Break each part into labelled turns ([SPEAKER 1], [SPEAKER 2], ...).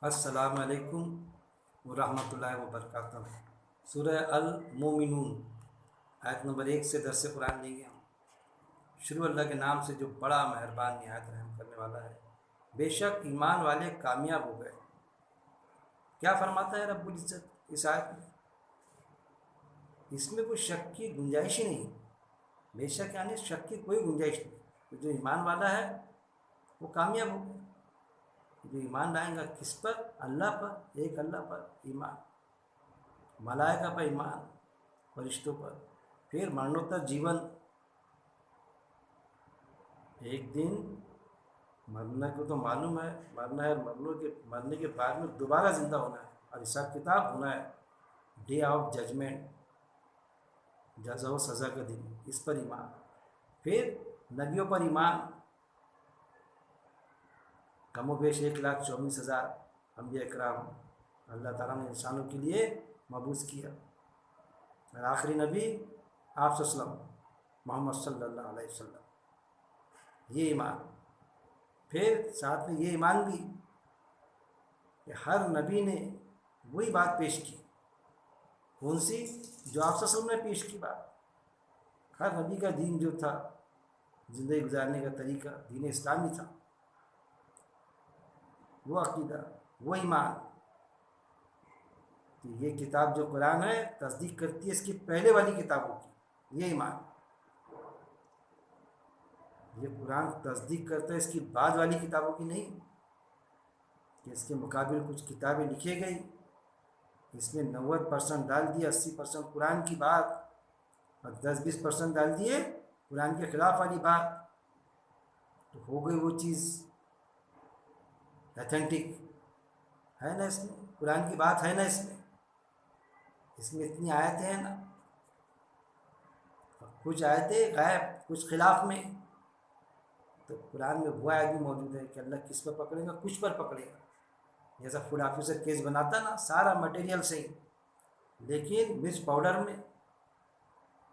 [SPEAKER 1] السلام علیکم ورحمۃ اللہ وبرکاتہ۔ سورہ المومنون آیت نمبر 1 سے درس قرآن لیں گے ہم۔ شروع اللہ کے نام سے جو بڑا مہربان نہایت رحم کرنے والا ہے۔ بے شک ایمان والے کامیاب ہو گئے۔ کیا فرماتا ہے رب العزت اس آیت میں؟ اس میں کوئی شک کی گنجائش ہی نہیں۔ بے شک یعنی شک کی کوئی گنجائش نہیں۔ جو ایمان والا ہے وہ کامیاب ہو گیا۔ جو ایمان لائیں گا کس پر؟ اللہ پر، ایک اللہ پر ایمان، ملائکہ پر ایمان، فرشتوں پر، پھر مرنوتر جیون۔ ایک دن مرنے کو تو معلوم ہے، مرنا ہے، مرنے کے بعد میں دوبارہ زندہ ہونا ہے اور حساب کتاب ہونا ہے۔ ڈے آف ججمنٹ، جزا و سزا کا دن، اس پر ایمان۔ پھر نبیوں پر ایمان، کم و بیش 1,24,000 انبیاء اکرام اللہ تعالیٰ نے انسانوں کے لیے مبعوث کیا، اور آخری نبی آپ صلی اللہ علیہ وسلم، محمد صلی اللہ علیہ وسلم۔ یہ ایمان۔ پھر ساتھ میں یہ ایمان بھی کہ ہر نبی نے وہی بات پیش کی۔ کون سی؟ جو آپ صلی اللہ علیہ وسلم نے پیش کی بات۔ ہر نبی کا دین جو تھا، زندگی گزارنے کا طریقہ دین اسلامی تھا۔ وہ عقیدہ، وہ ایمان کہ یہ کتاب جو قرآن ہے تصدیق کرتی ہے اس کی پہلے والی کتابوں کی، یہ ایمان۔ یہ قرآن تصدیق کرتا ہے اس کی بعد والی کتابوں کی نہیں، کہ اس کے مقابل کچھ کتابیں لکھی گئی، اس میں 90% ڈال دیا، 80% قرآن کی بات، اور 10-20% ڈال دیے قرآن کے خلاف والی بات، تو ہو گئی وہ چیز ایتھینٹک ہے نا؟ اس میں قرآن کی بات ہے نا؟ اس میں اتنی آیتیں ہیں نا، کچھ آیتیں غائب، کچھ خلاف میں۔ تو قرآن میں وہ آیت بھی موجود ہے کہ اللہ کس پر پکڑے گا؟ کچھ پر پکڑے گا۔ جیسا فوڈ آفیسر کیس بناتا نا، سارا مٹیریل صحیح، لیکن مرچ پاؤڈر میں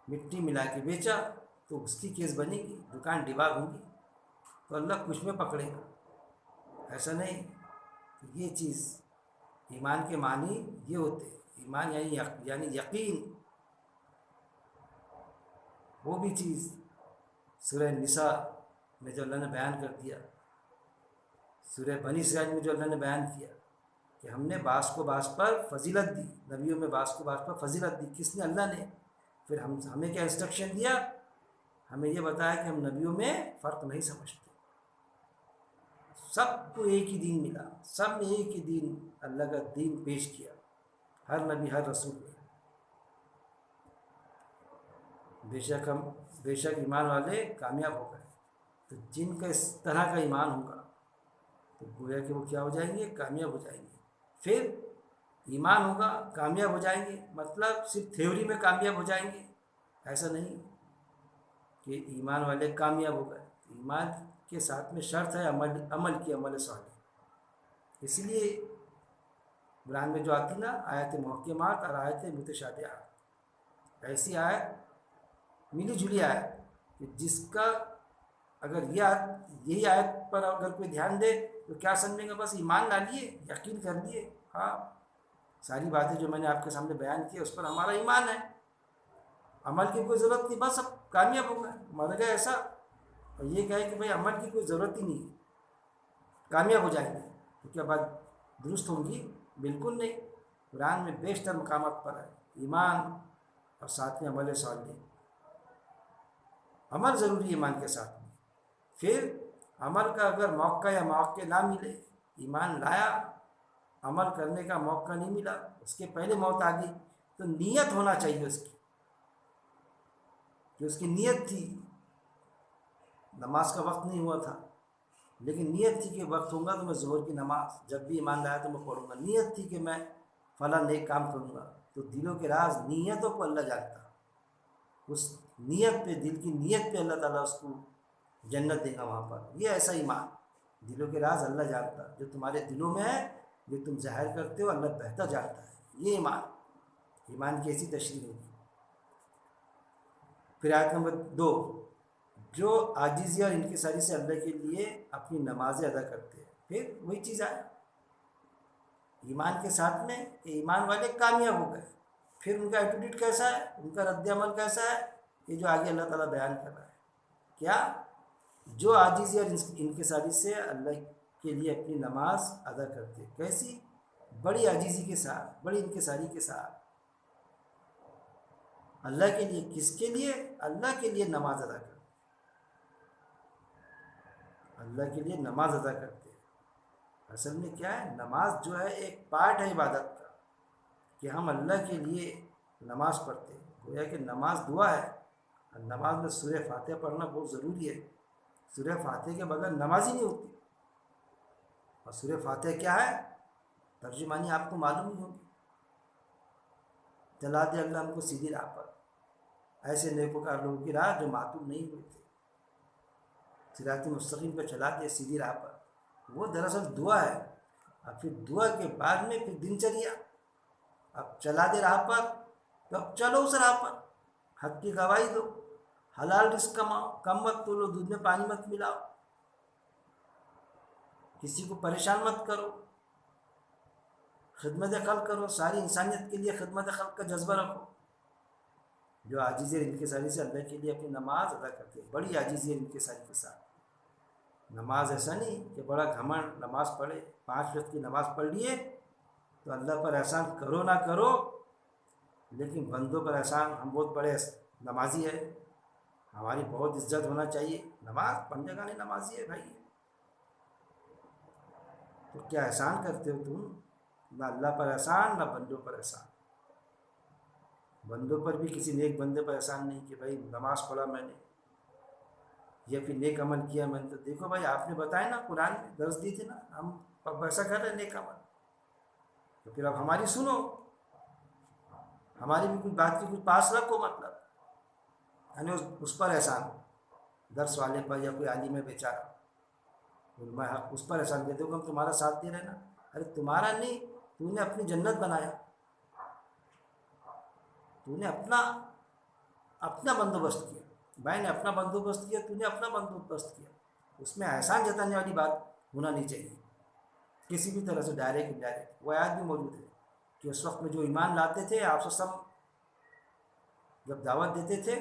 [SPEAKER 1] مٹی ملا کے بیچا تو اس کی کیس بنے گی، دکان ڈبا ہوں گی۔ تو اللہ کچھ میں پکڑے گا، ایسا نہیں۔ یہ چیز ایمان کے معنی یہ ہوتے ہیں۔ ایمان یعنی یقین۔ وہ بھی چیز سورہ نساء میں جو اللہ نے بیان کر دیا، سورہ بنی اسرائیل میں جو اللہ نے بیان کیا کہ ہم نے بعض کو بعض پر فضیلت دی، نبیوں میں بعض کو بعض پر فضیلت دی۔ کس نے؟ اللہ نے۔ پھر ہمیں کیا انسٹرکشن دیا؟ ہمیں یہ بتایا کہ ہم نبیوں میں فرق نہیں سمجھتے، سب کو ایک ہی دین ملا، سب نے ایک ہی دین، اللہ کا دین پیش کیا، ہر نبی ہر رسول نے۔ بے شک ایمان والے کامیاب ہو گئے۔ تو جن کا اس طرح کا ایمان ہوگا تو گویا کہ وہ کیا ہو جائیں گے؟ کامیاب ہو جائیں گے۔ پھر ایمان ہوگا کامیاب ہو جائیں گے، مطلب صرف تھیوری میں کامیاب ہو جائیں گے ایسا نہیں کہ ایمان والے کامیاب ہو گئے۔ ایمان کے ساتھ میں شرط ہے عمل کی، عمل صالح۔ اس لیے قرآن میں جو آتی نا آیت محکمات اور آیت متشابہات، ایسی آیت ملی جلی آیت کہ جس کا اگر یہی آیت پر اگر کوئی دھیان دے تو کیا سمجھیں گا؟ بس ایمان لا لیے، یقین کر لیے، ہاں ساری باتیں جو میں نے آپ کے سامنے بیان کی اس پر ہمارا ایمان ہے، عمل کی کوئی ضرورت نہیں، بس اب کامیاب ہو گئے، مر گئے ایسا۔ اور یہ کہے کہ بھائی عمل کی کوئی ضرورت ہی نہیں، کامیاب ہو جائیں گے، تو کیا بات درست ہوں گی؟ بالکل نہیں۔ قرآن میں بیشتر مقامات پر ہے ایمان اور ساتھ میں عمل صالح۔ عمل ضروری ہے ایمان کے ساتھ میں۔ پھر عمل کا اگر موقع یا مواقع نہ ملے، ایمان لایا، عمل کرنے کا موقع نہیں ملا، اس کے پہلے موت آ گئی، تو نیت ہونا چاہیے اس کی، کہ اس کی نیت تھی، نماز کا وقت نہیں ہوا تھا لیکن نیت تھی کہ وقت ہوگا تو میں ظہر کی نماز جب بھی ایمان لایا تو میں پڑھوں گا، نیت تھی کہ میں فلاں نیک کام کروں گا۔ تو دلوں کے راز نیتوں کو اللہ جانتا، اس نیت پہ، دل کی نیت پہ اللہ تعالیٰ اس کو جنت دے گا وہاں پر۔ یہ ایسا ایمان، دلوں کے راز اللہ جانتا، جو تمہارے دلوں میں ہے، جو تم ظاہر کرتے ہو اللہ بہتر جانتا ہے۔ یہ ایمان کی ایسی تشریح ہوگی۔ پھر آیت نمبر 2، جو عاجزی اور انکساری سے اللہ کے لیے اپنی نمازیں ادا کرتے ہیں۔ پھر وہی چیز آئے ایمان کے ساتھ میں کہ ایمان والے کامیاب ہو گئے. پھر ان کا ایٹیٹیوڈ کیسا ہے, ان کا رد عمل کیسا ہے, یہ جو آگے اللہ تعالیٰ بیان کر رہا ہے. کیا؟ جو عاجزی اور انکساری سے اللہ کے لیے اپنی نماز ادا کرتے. کیسی؟ بڑی عاجزی کے ساتھ, بڑی انکساری کے ساتھ. اللہ کے لیے. کس کے لیے؟ اللہ کے لیے نماز ادا کرتے. اللہ کے لیے نماز ادا کرتے. اصل میں کیا ہے, نماز جو ہے ایک پارٹ ہے عبادت کا, کہ ہم اللہ کے لیے نماز پڑھتے ہیں. گویا کہ نماز دعا ہے, اور نماز میں سورہ فاتحہ پڑھنا بہت ضروری ہے. سورہ فاتحہ کے بغیر نماز ہی نہیں ہوتی. اور سورہ فاتحہ کیا ہے, ترجمانی آپ کو معلوم ہی ہوگی. چلا دے اللہ ہم کو سیدھی راہ پر, ایسے نیکوکار لوگوں کی راہ جو معطوف نہیں ہوئے تھے, صراط مستقیم پہ چلا دے, سیدھی راہ پر. وہ دراصل دعا ہے. اور پھر دعا کے بعد میں پھر دن چریا. اب چلا دے راہ پر, تو اب چلو اس راہ پر, حق کی گواہی دو, حلال رزق کماؤ, کم مت تولو, دودھ میں پانی مت ملاؤ, کسی کو پریشان مت کرو, خدمت خلق کرو, ساری انسانیت کے لیے خدمت خلق کا جذبہ رکھو. جو عاجزی اور انکساری سے اللہ کے لیے اپنی نماز ادا کرتے, بڑی عاجزی اور انکساری کے ساتھ. نماز ایسا نہیں کہ بڑا گھمنڈ, نماز پڑھے, 5 وقت کی نماز پڑھ لیے تو اللہ پر احسان کرو نہ کرو, لیکن بندوں پر احسان, ہم بہت بڑے نمازی ہے, ہماری بہت عزت ہونا چاہیے. نماز پڑھنے کا نہیں, نمازی ہے بھائی. تو کیا احسان کرتے ہو تم؟ نہ اللہ پر احسان, نہ بندوں پر احسان. بندوں پر بھی کسی نیک بندے پر احسان نہیں کہ بھائی نماز پڑھا میں نے, یا پھر نیک عمل کیا میں نے. تو دیکھو بھائی, آپ نے بتایا نا, قرآن میں درس دی تھی نا, ہم اب ایسا کر رہے ہیں نیک عمل, تو پھر اب ہماری سنو, ہماری بھی کچھ بات کی کچھ پاس رکھو. مطلب یعنی اس پر احسان, درس والے پر یا کوئی عالم ہے بیچارہ, میں اس پر احسان کہتے ہو کہ ہم تمہارا ساتھ دے رہے ہیں نا. ارے تمہارا نہیں, تو نے اپنی جنت بنایا, تو نے اپنا بندوبست کیا. بھائی نے اپنا بندوبست کیا, تو نے اپنا بندوبست کیا. اس میں احسان جتانے والی بات ہونا نہیں چاہیے کسی بھی طرح سے, ڈائریکٹ انڈائریکٹ. وہ آیات بھی موجود ہے کہ اس وقت میں جو ایمان لاتے تھے, آپ سب جب دعوت دیتے تھے,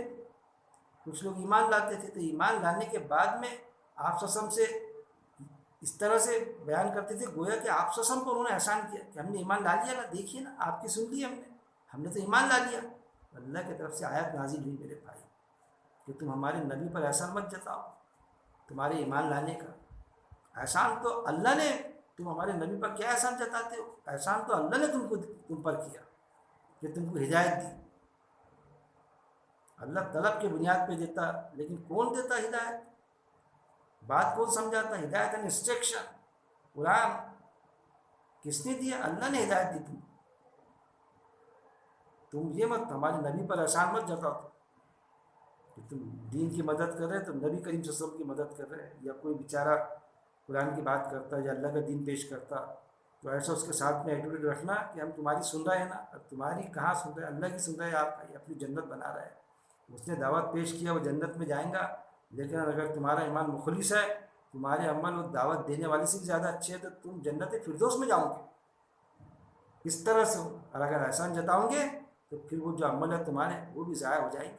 [SPEAKER 1] کچھ لوگ ایمان لاتے تھے, تو ایمان لانے کے بعد میں آپ سسم سے اس طرح سے بیان کرتے تھے گویا کہ آپ سسم کو انہوں نے احسان کیا کہ ہم نے ایمان لا لیا نا, دیکھیے نا, آپ کی سن لی ہم نے تو ایمان لا لیا. اللہ کی طرف سے آیت نازل ہوئی میرے بھائی کہ تم ہمارے نبی پر احسان مت جتاؤ, تمہارے ایمان لانے کا احسان تو اللہ نے, تم ہمارے نبی پر کیا احسان جتاتے ہو؟ احسان تو اللہ نے تم پر کیا کہ تم کو ہدایت دی. اللہ طلب کی بنیاد پہ دیتا, لیکن کون دیتا ہدایت؟ بات کون سمجھاتا؟ ہدایت اینڈ انسٹرکشن. قرآن کس نے دیا؟ اللہ نے ہدایت دی. تم یہ مت, ہمارے نبی پر احسان مت جتاؤ کہ تم دین کی مدد کر رہے, تو نبی کریم صلی اللہ علیہ وسلم کی مدد کر رہے, یا کوئی بیچارہ قرآن کی بات کرتا یا اللہ کا دین پیش کرتا, تو ایسا اس کے ساتھ میں ایٹیٹیوڈ رکھنا کہ ہم تمہاری سن رہے ہیں نا. اب تمہاری کہاں سن رہے ہیں, اللہ کی سن رہے ہیں. آپ اپنی جنت بنا رہے ہیں. اس نے دعوت پیش کیا, وہ جنت میں جائیں گا. لیکن اگر تمہارا ایمان مخلص ہے, تمہارے عمل وہ دعوت دینے والے سے بھی زیادہ اچھے ہیں, تو تم جنت فردوس میں جاؤ گے. اس طرح سے, اور اگر احسان جتاؤں گے تو پھر وہ جو عمل ہے تمہارے وہ بھی ضائع ہو جائیں گے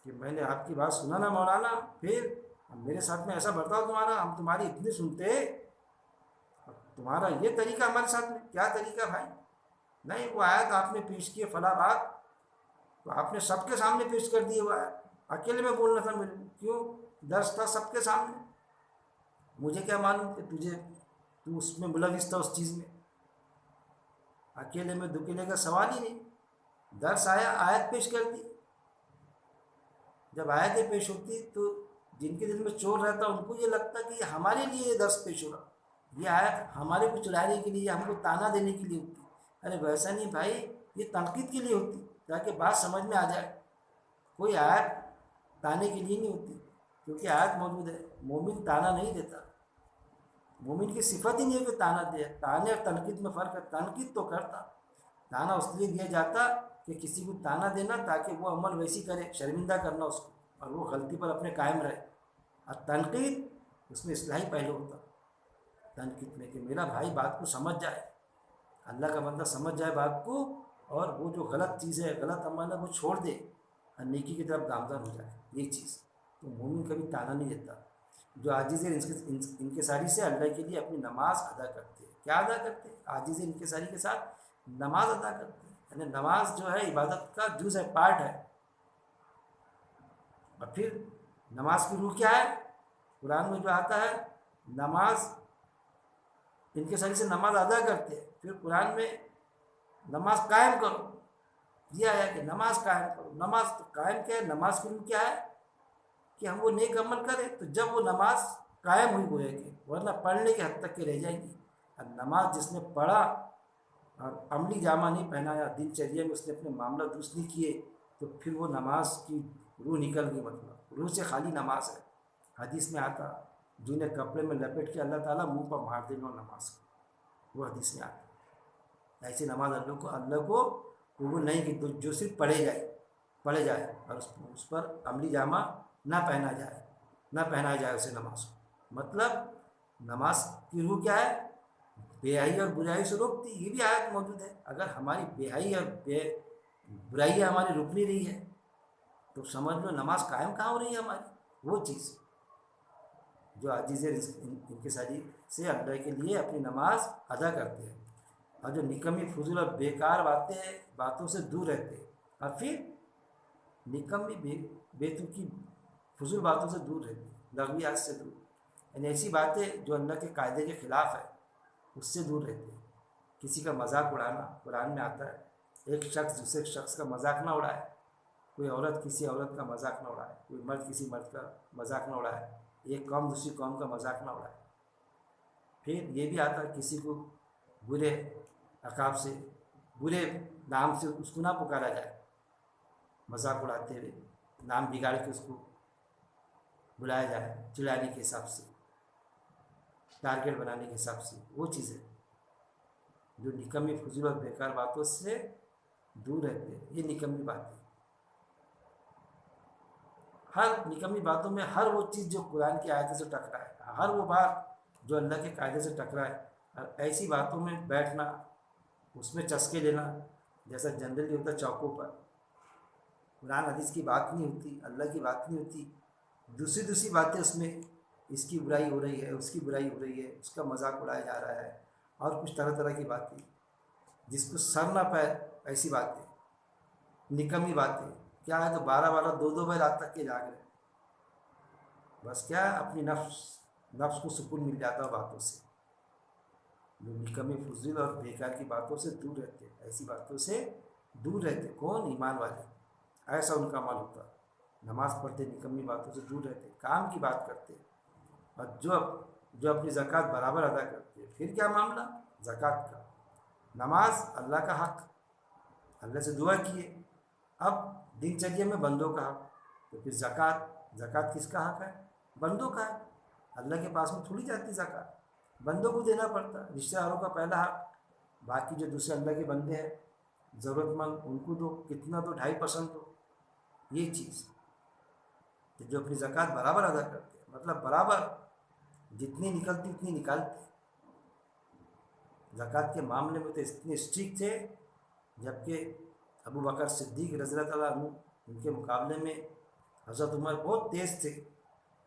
[SPEAKER 1] کہ میں نے آپ کی بات سنا نا مولانا, پھر میرے ساتھ میں ایسا برتاؤ تمہارا, ہم تمہاری اتنی سنتے, تمہارا یہ طریقہ ہمارے ساتھ میں, کیا طریقہ بھائی؟ نہیں, وہ آیت آپ نے پیش کی فلاں بات, تو آپ نے سب کے سامنے پیش کر دی. وہ آیت اکیلے میں بولنا تھا میرے, کیوں؟ درس تھا سب کے سامنے. مجھے کیا معلوم کہ تو اس میں ملوث تھا اس چیز میں. اکیلے میں دکیلے کا سوال ہی نہیں. درس آیا, آیت پیش کر دی. جب آیتیں پیش ہوتی تو جن کے دل میں چور رہتا ان کو یہ لگتا کہ یہ ہمارے لیے یہ درس پیش ہو رہا, یہ آیت ہمارے کو چلانے کے لیے, ہم کو تانا دینے کے لیے ہوتی. ارے ویسا نہیں بھائی, یہ تنقید کے لیے ہوتی تاکہ بات سمجھ میں آ جائے. کوئی آیت تانے کے لیے نہیں ہوتی, کیونکہ آیت موجود ہے. مومن تانا نہیں دیتا, مومن کی صفت ہی نہیں ہے کہ تانا دے. تانے اور تنقید میں فرق ہے. تنقید تو کرتا, تانا اس لیے دیا جاتا کہ کسی کو تانا دینا تاکہ وہ عمل ویسی کرے, شرمندہ کرنا اس کو, اور وہ غلطی پر اپنے قائم رہے. اور تنقید اس میں اصلاحی پہلو ہوتا تنقید میں, کہ میرا بھائی بات کو سمجھ جائے, اللہ کا بندہ سمجھ جائے بات کو اور وہ جو غلط چیز ہے غلط عمل ہے وہ چھوڑ دے اور نیکی کی طرف گامزن ہو جائے، یہ چیز تو مومن کبھی تانا نہیں دیتا۔ جو عاجز انکساری سے اللہ کے لیے اپنی نماز ادا کرتے ہیں، کیا ادا کرتے ہیں؟ عاجز انکساری کے ساتھ نماز ادا کرتے ہیں، یعنی نماز جو ہے عبادت کا جز ہے، پارٹ ہے۔ اور پھر نماز کی روح کیا ہے؟ قرآن میں جو آتا ہے نماز انکساری سے نماز ادا کرتے ہیں، پھر قرآن میں نماز قائم کرو، یہ آیا کہ نماز قائم کرو۔ نماز تو قائم کیا ہے؟ نماز کی روح کیا ہے کہ ہم وہ نیک عمل کریں تو جب وہ نماز قائم ہوئی گویا کہ، ورنہ پڑھنے کے حد تک کے رہ جائیں گی۔ اور نماز جس نے پڑھا اور عملی جامہ نہیں پہنایا، دن چریہ میں اس نے اپنے معاملہ درست نہیں کیے، تو پھر وہ نماز کی روح نکل گئی، مطلب روح سے خالی نماز ہے۔ حدیث میں آتا جنہیں کپڑے میں لپیٹ کے اللہ تعالیٰ منہ پر مار دے گا نماز کو، وہ حدیث میں آتا۔ ایسی نماز اللہ کو قبول نہیں کی جو صرف پڑھے جائے اور اس پر عملی جامہ نہ پہنایا جائے اسے نماز کو۔ مطلب نماز کی روح کیا ہے؟ بے حیائی اور برائی سے روکتی، یہ بھی آیت موجود ہے۔ اگر ہماری بے حیائی اور برائی ہماری رک نہیں رہی ہے تو سمجھ لو نماز قائم کہاں ہو رہی ہے ہماری، وہ چیز جو عاجز انکساری سے اللہ کے لیے اپنی نماز ادا کرتے ہیں، اور جو نکمی فضول اور بیکار باتوں سے دور رہتے ہیں، اور پھر نکمی بیتوکی فضول باتوں سے دور رہتے ہیں، لغویات سے دور، یعنی ایسی باتیں جو اللہ کے قاعدے کے خلاف ہے اس سے دور رہتے ہیں۔ کسی کا مذاق اڑانا، قرآن میں آتا ہے ایک شخص دوسرے شخص کا مذاق نہ اڑائے، کوئی عورت کسی عورت کا مذاق نہ اڑائے، کوئی مرد کسی مرد کا مذاق نہ اڑائے، ایک قوم دوسری قوم کا مذاق نہ اڑائے۔ پھر یہ بھی آتا ہے کسی کو برے عقاب سے، برے نام سے اس کو نہ پکارا جائے، مذاق اڑاتے ہوئے نام بگاڑ کے اس کو بلایا جائے، چڑھانے کے حساب سے، ٹارگیٹ بنانے کے حساب سے، وہ چیزیں جو نکمی فضول اور بیکار باتوں سے دور رہتے ہیں، یہ نکمی باتیں۔ ہر نکمی باتوں میں ہر وہ چیز جو قرآن کی آیتوں سے ٹکرائے، ہر وہ بات جو اللہ کے قاعدے سے ٹکرائے، اور ایسی باتوں میں بیٹھنا، اس میں چسکے لینا، جیسا جنرلی ہوتا ہے چوکوں پر، قرآن حدیث کی بات نہیں ہوتی، اللہ کی بات نہیں ہوتی، دوسری باتیں اس میں، اس کی برائی ہو رہی ہے، اس کی برائی ہو رہی ہے، اس کا مذاق اڑایا جا رہا ہے، اور کچھ طرح کی باتیں جس کو سر نہ پائے، ایسی باتیں نکمی باتیں۔ کیا ہے تو 12 2 بجے رات تک کے جاگ رہے، بس کیا اپنی نفس کو سکون مل جاتا ہے باتوں سے۔ جو نکمی فضول اور بیکار کی باتوں سے دور رہتے، ایسی باتوں سے دور رہتے، کون؟ ایمان والے، ایسا ان کا عمل ہوتا، نماز پڑھتے، نکمی باتوں سے دور رہتے، کام کی بات کرتے، اور جو اپنی زکوٰۃ برابر ادا کرتے۔ پھر کیا معاملہ؟ زکوٰۃ کا، نماز اللہ کا حق، اللہ سے دعا کیے، اب دن چریہ میں بندوں کا حق، تو پھر زکوٰۃ کس کا حق ہے؟ بندوں کا ہے، اللہ کے پاس میں تھوڑی جاتی زکوٰۃ، بندوں کو دینا پڑتا، رشتہ داروں کا پہلا حق، باقی جو دوسرے اللہ کے بندے ہیں ضرورت مند ان کو دو، کتنا دو؟ 2.5% دو، یہ چیز جو اپنی زکوٰۃ برابر ادا کرتے ہیں، مطلب برابر جتنی نکلتی اتنی نکالتے۔ زکوٰۃ کے معاملے میں تو اتنے اسٹرکٹ تھے، جبکہ ابو بکر صدیق رضی اللہ تعالیٰ عنہ ان کے مقابلے میں حضرت عمر بہت تیز تھے،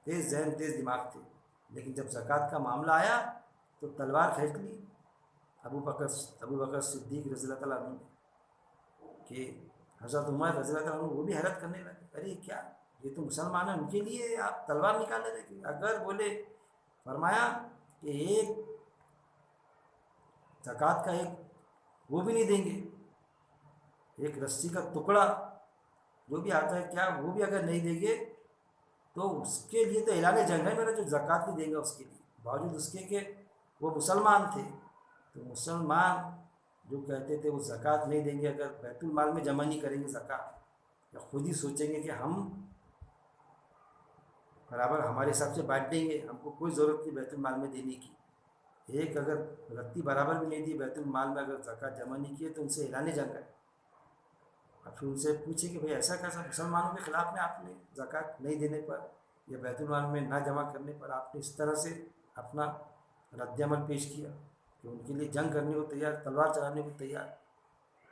[SPEAKER 1] تیز ذہن تیز دماغ تھے، لیکن جب زکوٰۃ کا معاملہ آیا تو تلوار کھینچ لی ابو بکر صدیق رضی اللہ تعالیٰ عنہ کہ حضرت عمر رضی اللہ تعالیٰ عنہ وہ بھی حیرت کرنے لگے، ارے کیا یہ تو مسلمان ہیں، ان کے لیے آپ تلوار نکالے رہے؟ اگر بولے، فرمایا کہ ایک زکوٰۃ کا ایک وہ بھی نہیں دیں گے، ایک رسی کا ٹکڑا جو بھی آتا ہے کیا، وہ بھی اگر نہیں دیں گے تو اس کے لیے تو اعلان جنگ ہے میرا، جو زکوٰۃ نہیں دیں گا اس کے لیے، باوجود اس کے کہ وہ مسلمان تھے۔ تو مسلمان جو کہتے تھے وہ زکوٰۃ نہیں دیں گے، اگر بیت المال میں جمع نہیں کریں گے زکوٰۃ، یا خود ہی سوچیں گے کہ ہم برابر ہمارے حساب سے بانٹ دیں گے، ہم کو کوئی ضرورت نہیں بیت المال میں دینے کی، ایک اگر رتی برابر بھی نہیں دی بیت المال میں، اگر زکوٰۃ جمع نہیں کیے تو ان سے اعلان جنگ ہے۔ اور پھر ان سے پوچھے کہ بھئی ایسا کیسا، مسلمانوں کے خلاف میں آپ نے زکوٰۃ نہیں دینے پر یا بیت المال میں نہ جمع کرنے پر آپ نے اس طرح سے اپنا رد عمل پیش کیا؟ کہ ان کے لیے جنگ کرنے کو تیار، تلوار چلانے کو تیار.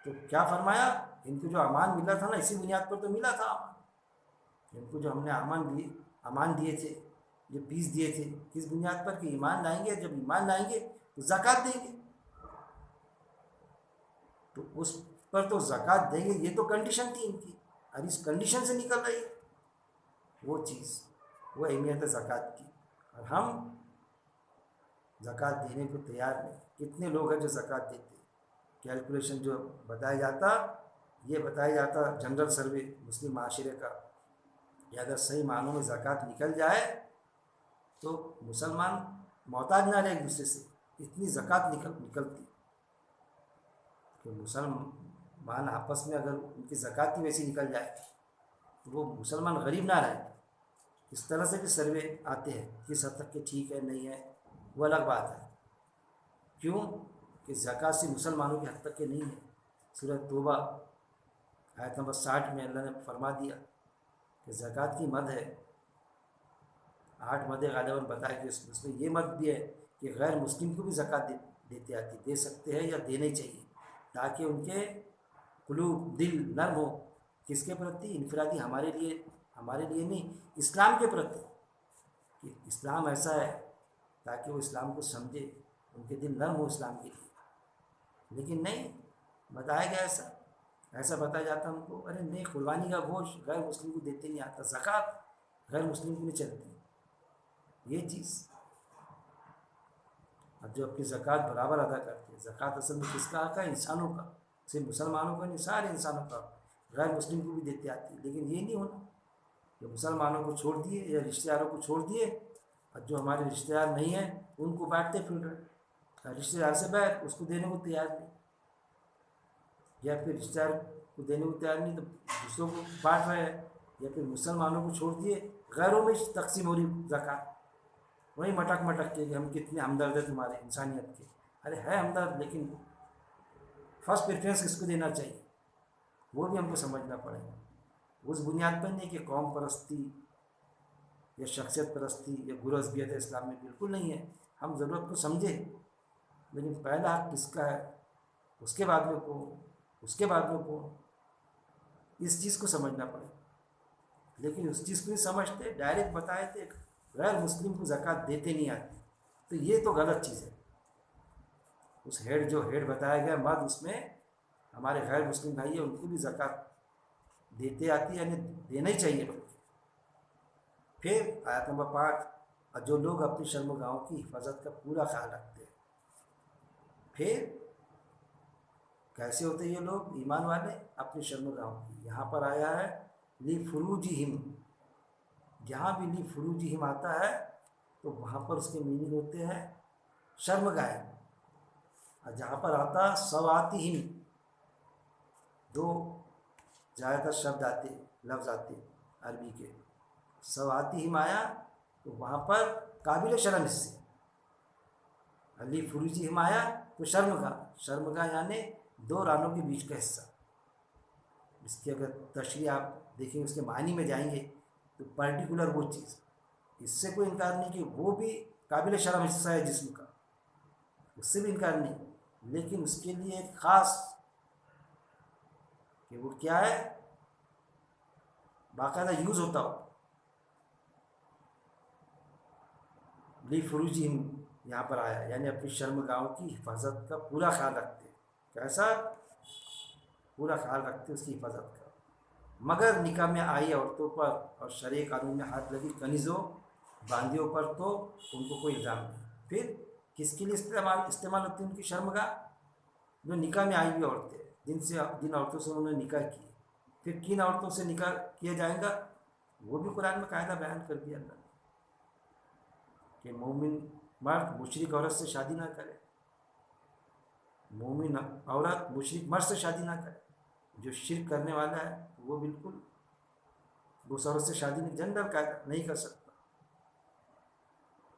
[SPEAKER 1] تو کیا فرمایا، ان کو جو امان ملا تھا نا، اسی بنیاد پر تو ملا تھا امان. ان کو جو ہم نے امان دیے تھے، جو پیس دیے تھے، کس بنیاد پر؟ کہ ایمان لائیں گے. جب ایمان لائیں گے تو زکوٰۃ دیں گے. تو اس پر تو زکوٰۃ دیں گے، یہ تو کنڈیشن تھی ان کی، اور اس کنڈیشن سے نکل رہی ہے وہ چیز، وہ اہمیت ہے زکوٰۃ کی. اور ہم زکوٰۃ دینے کو تیار نہیں. کتنے لوگ ہیں جو زکوٰۃ دیتے؟ کیلکولیشن جو بتایا جاتا، یہ بتایا جاتا جنرل سروے مسلم معاشرے کا، کہ اگر صحیح معنوں میں زکوٰۃ نکل جائے تو مسلمان محتاج نہ رہے ایک دوسرے سے، اتنی زکوٰۃ نکلتی کہ مسلمان آپس میں اگر ان کی زکوٰۃ کی ویسی نکل جائے تو وہ مسلمان غریب نہ رہے. اس طرح سے بھی سروے آتے ہیں، کس حد تک کہ ٹھیک ہے نہیں ہے وہ الگ بات ہے. کیوں کہ زکوٰۃ سے مسلمانوں کی حد تک کہ نہیں ہے. سورہ توبہ آیت نمبر 60 میں اللہ نے فرما دیا کہ زکوٰۃ کی مد ہے. 8 مدیں غالباً بتایا کہ اس میں یہ مد بھی ہے کہ غیر مسلم کو بھی زکوٰۃ دیتے آتی، دے سکتے ہیں یا دینے چاہیے، تاکہ ان کے قلوب، دل نرم ہو. کس کے پرتی؟ انفرادی، ہمارے لیے نہیں، اسلام کے پرتی، کہ اسلام ایسا ہے، تاکہ وہ اسلام کو سمجھے، ان کے دل نرم ہو اسلام کے لیے. لیکن نہیں بتایا گیا ایسا بتایا جاتا ہم کو، ارے نہیں، قربانی کا گوشت غیر مسلم کو دیتے نہیں آتا، زکوٰۃ غیر مسلم کو نہیں چلتی. یہ چیز اب جو اپنی زکوٰۃ برابر ادا کرتے ہیں، زکوٰۃ اصل میں کس کا حق ہے؟ انسانوں کا، صرف مسلمانوں کا نہیں، سارے انسانوں کا. غیر مسلم کو بھی دیتے آتی ہے، لیکن یہ نہیں ہونا کہ مسلمانوں کو چھوڑ دیے یا رشتہ داروں کو چھوڑ دیے، اور جو ہمارے رشتہ دار نہیں ہیں ان کو بانٹتے پھر رہے. رشتہ دار سے بیٹھ، اس کو دینے کو تیار نہیں، یا پھر رشتہ دار کو دینے کو تیار نہیں تو دوسروں کو بانٹ رہے ہیں، یا پھر مسلمانوں کو چھوڑ دیے، غیروں میں تقسیم ہو رہی زکوٰۃ. وہی مٹک کے کہ ہم کتنے ہمدرد ہیں تمہارے انسانیت کے. ارے ہے ہمدرد، لیکن فرسٹ پریفرنس کس کو دینا چاہیے وہ بھی ہم کو سمجھنا پڑے گا. اس بنیاد پر نہیں کہ قوم پرستی یا شخصیت پرستی یا گروزبیت اسلام میں بالکل نہیں ہے. ہم ضرورت کو سمجھیں، لیکن پہلا حق کس کا ہے، اس کے بعد میں کون، اس کے بعد میں کون، اس چیز کو سمجھنا پڑے. لیکن اس چیز کو نہیں سمجھتے، ڈائریکٹ بتائے تھے غیر مسلم کو زکوٰۃ دیتے نہیں آتی، تو یہ تو غلط چیز ہے. اس جو ہیڈ بتایا گیا مد، اس میں ہمارے غیر مسلم بھائی ہیں ان کو بھی زکوٰۃ دیتے آتی ہے، یعنی دینا ہی چاہیے. پھر آیت نمبر 5، اور جو لوگ اپنی شرم و گاؤں کی حفاظت کا پورا خیال رکھتے ہیں. پھر کیسے ہوتے یہ لوگ؟ ایمان والے اپنی شرم و گاؤں کی. یہاں پر آیا ہے لی فروجہم، جہاں بھی لی فروجہم آتا ہے تو وہاں پر اس کے میننگ ہوتے ہیں شرم گاہ. اور جہاں پر آتا سواتہم، دو زیادہ تر شبد آتے، لفظ آتے عربی کے. سواتہم آیا تو وہاں پر قابل شرم حصے. علی فروجہم آیا تو شرم گاہ یعنی دو رانوں کے بیچ کا حصہ. اس کی اگر تشریح آپ دیکھیں، اس کے معنی میں جائیں گے تو پرٹیکولر وہ چیز، اس سے کوئی انکار نہیں کہ وہ بھی قابل شرم حصہ ہے جسم کا، اس سے بھی انکار نہیں، لیکن اس کے لیے ایک خاص کہ وہ کیا ہے، باقاعدہ یوز ہوتا ہو. لی فروجہم یہاں پر آیا یعنی اپنی شرم گاہوں کی حفاظت کا پورا خیال رکھتے. کیسا پورا خیال رکھتے اس کی حفاظت کا، مگر نکاح میں آئی عورتوں پر اور شرعی قانون میں ہاتھ لگی کنیزوں باندیوں پر تو ان کو کوئی الزام نہیں. پھر کس کے لیے استعمال ہوتی ہے ان کی شرم گاہ؟ جو نکاح میں آئی ہوئی عورتیں، جن عورتوں سے انہوں نے نکاح کیے. پھر کن عورتوں سے نکاح کیا جائے گا وہ بھی قرآن میں قاعدہ بیان کر دیا اللہ نے کہ مومن مرد مشرک عورت سے شادی نہ کرے، مومن عورت مشرک مرد سے شادی نہ کرے. جو شرک کرنے والا ہے وہ بالکل اس عورت سے شادی جنڈر کا نہیں کر سکتا.